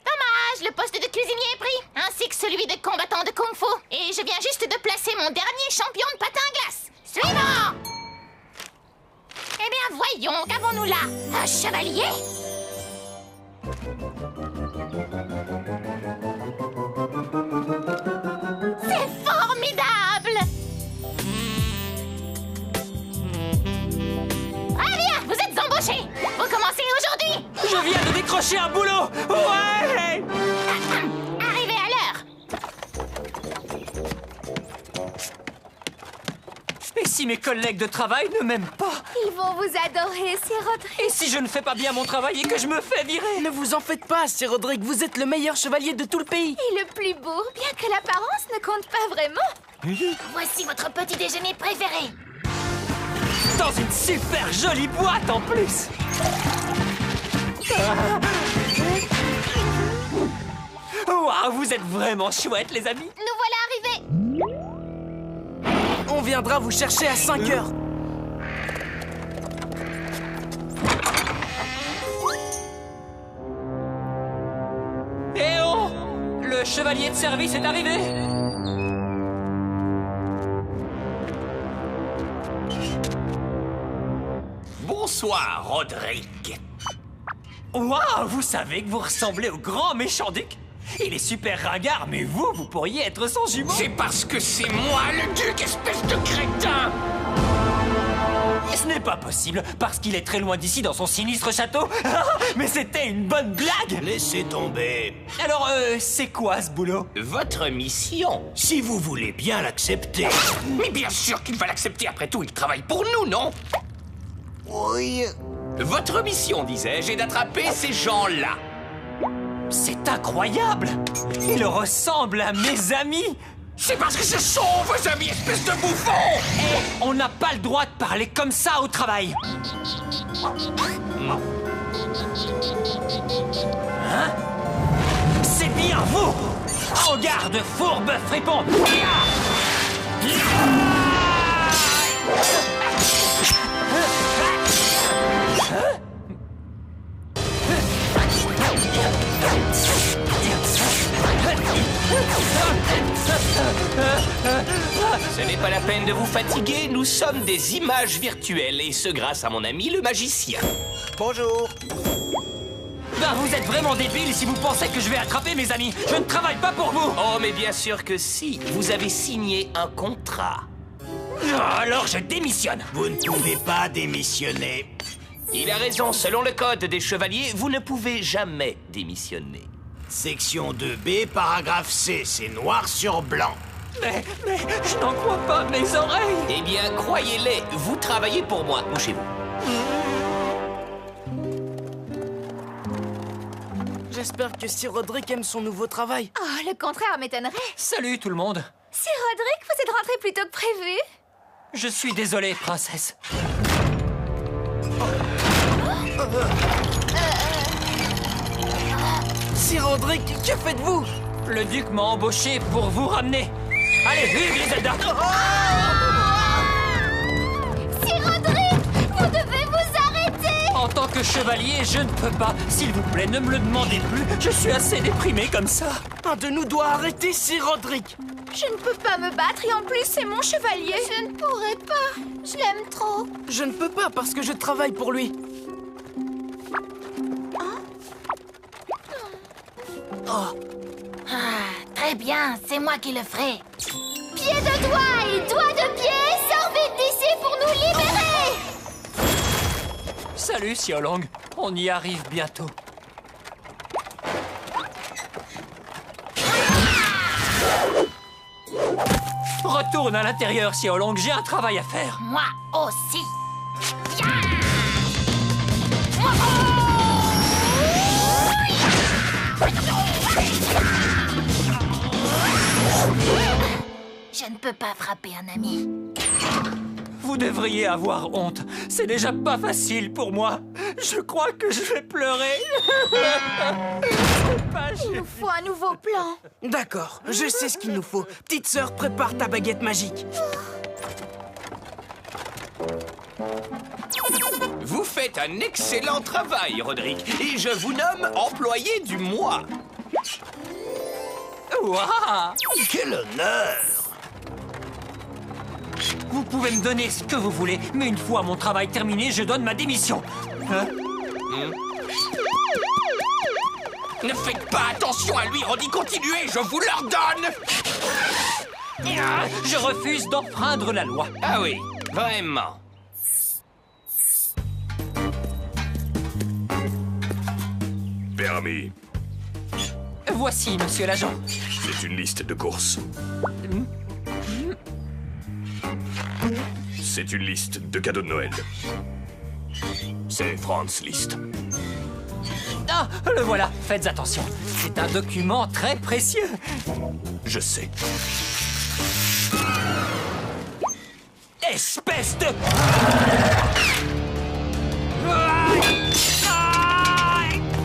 Dommage, le poste de cuisinier est pris, ainsi que celui de combattant de kung-fu. Et je viens juste de placer mon dernier champion de patin à glace. Suivant. Eh bien, voyons, qu'avons-nous là? Un chevalier? C'est formidable! Ah bien, vous êtes embauchés! Vous commencez aujourd'hui! Je viens de décrocher un boulot! Ouais! Arrivez à l'heure! Et si mes collègues de travail ne m'aiment pas? Ils vont vous adorer, Sir Roderick. Et si je ne fais pas bien mon travail et que je me fais virer? Ne vous en faites pas, Sir Roderick, vous êtes le meilleur chevalier de tout le pays. Et le plus beau, bien que l'apparence ne compte pas vraiment. Voici votre petit déjeuner préféré. Dans une super jolie boîte en plus. Waouh, vous êtes vraiment chouettes, les amis. Nous voilà arrivés. On viendra vous chercher à 5 heures. Eh oh! Le chevalier de service est arrivé. Bonsoir, Roderick. Waouh, vous savez que vous ressemblez au grand méchant duc? Il est super ringard, mais vous pourriez être son jumeau. C'est parce que c'est moi le duc, espèce de crétin! Ce n'est pas possible, parce qu'il est très loin d'ici dans son sinistre château. Mais c'était une bonne blague. Laissez tomber. Alors, c'est quoi ce boulot? Votre mission. Si vous voulez bien l'accepter. Mais bien sûr qu'il va l'accepter, après tout, il travaille pour nous, non? Oui. Votre mission, disais-je, est d'attraper ces gens-là. C'est incroyable! Ils ressemblent à mes amis! C'est parce que ce sont vos amis, espèce de bouffon! Et on n'a pas le droit de parler comme ça au travail! Hein? C'est bien vous! En garde, fourbe fripon! Ce n'est pas la peine de vous fatiguer, nous sommes des images virtuelles, et ce grâce à mon ami le magicien. Bonjour. Ben, vous êtes vraiment débiles si vous pensez que je vais attraper mes amis. Je ne travaille pas pour vous. Oh, mais bien sûr que si. Vous avez signé un contrat. Alors je démissionne. Vous ne pouvez pas démissionner. Il a raison, selon le code des chevaliers, vous ne pouvez jamais démissionner. Section 2B, paragraphe C, c'est noir sur blanc. Mais je n'en crois pas mes oreilles. Eh bien, croyez-les, vous travaillez pour moi. Couchez-vous. J'espère que Sir Roderick aime son nouveau travail. Oh, le contraire m'étonnerait. Salut tout le monde. Sir Roderick, vous êtes rentré plus tôt que prévu. Je suis désolé, princesse. Sir Roderick, que faites-vous? Le duc m'a embauché pour vous ramener. Allez, vive Griselda! Sir Roderick, vous devez vous arrêter. En tant que chevalier, je ne peux pas. S'il vous plaît, ne me le demandez plus. Je suis assez déprimé comme ça. Un de nous doit arrêter Sir Roderick. Je ne peux pas me battre et en plus c'est mon chevalier. Je ne pourrais pas. Je l'aime trop. Je ne peux pas parce que je travaille pour lui. Oh. Ah, très bien, c'est moi qui le ferai. Pied de doigt et doigt de pied, sors vite d'ici pour nous libérer. Salut, Xiaolong. On y arrive bientôt. Retourne à l'intérieur, Xiaolong. J'ai un travail à faire. Moi aussi. Je ne peut pas frapper un ami. Vous devriez avoir honte. C'est déjà pas facile pour moi. Je crois que je vais pleurer. Il nous faut un nouveau plan. D'accord, je sais ce qu'il nous faut. Petite sœur, prépare ta baguette magique. Vous faites un excellent travail, Roderick, et je vous nomme employé du mois. Waouh! Quel honneur! Vous pouvez me donner ce que vous voulez, mais une fois mon travail terminé, je donne ma démission. Hein? Ne faites pas attention à lui, Roddy, continuez, je vous l'ordonne. Je refuse d'enfreindre la loi. Ah oui, vraiment. Permis. Voici, monsieur l'agent. C'est une liste de courses. C'est une liste de cadeaux de Noël. C'est Franz List. Ah, le voilà. Faites attention. C'est un document très précieux. Je sais. Espèce de...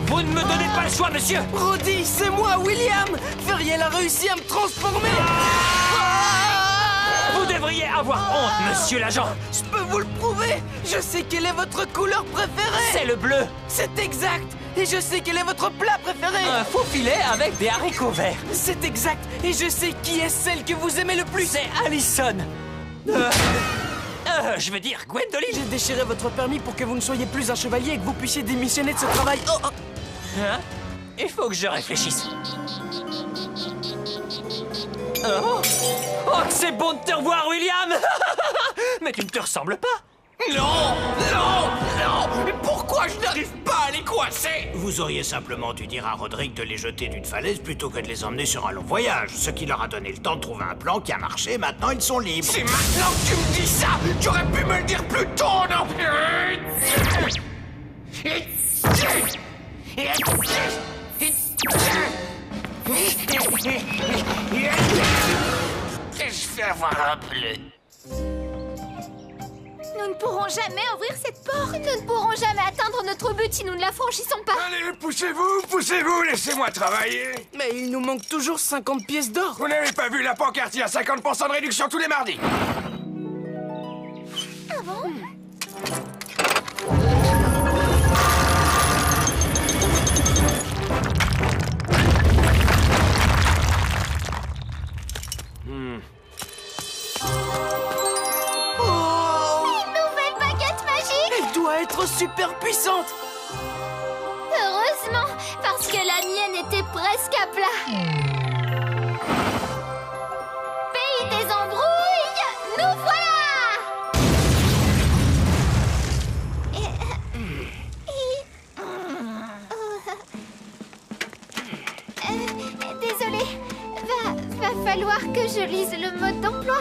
Vous ne me donnez pas le choix, monsieur. Roddy, c'est moi, William. Feriel a réussi à me transformer. Vous devriez avoir honte, monsieur l'agent. Je peux vous le prouver. Je sais quelle est votre couleur préférée. C'est le bleu. C'est exact. Et je sais quel est votre plat préféré. Un faux filet avec des haricots verts. C'est exact. Et je sais qui est celle que vous aimez le plus. C'est Allison. Je veux dire, Gwendoline. J'ai déchiré votre permis pour que vous ne soyez plus un chevalier et que vous puissiez démissionner de ce travail. Oh, oh. Hein? Il faut que je réfléchisse. Oh, que c'est bon de te revoir, William. Mais tu ne te ressembles pas. Non, non, non. Mais pourquoi je n'arrive pas à les coincer? Vous auriez simplement dû dire à Roderick de les jeter d'une falaise plutôt que de les emmener sur un long voyage, ce qui leur a donné le temps de trouver un plan qui a marché. Maintenant, ils sont libres. C'est maintenant que tu me dis ça. Tu aurais pu me le dire plus tôt, non? Qu'est-ce que je fais avoir un bleu? Nous ne pourrons jamais ouvrir cette porte. Nous ne pourrons jamais atteindre notre but si nous ne la franchissons pas. Allez, poussez-vous, poussez-vous, laissez-moi travailler. Mais il nous manque toujours 50 pièces d'or. Vous n'avez pas vu la pancarte, il y a 50% de réduction tous les mardis. Ah bon? Super puissante. Heureusement, parce que la mienne était presque à plat. Pays des embrouilles, nous voilà. Désolée, va falloir que je lise le mode d'emploi.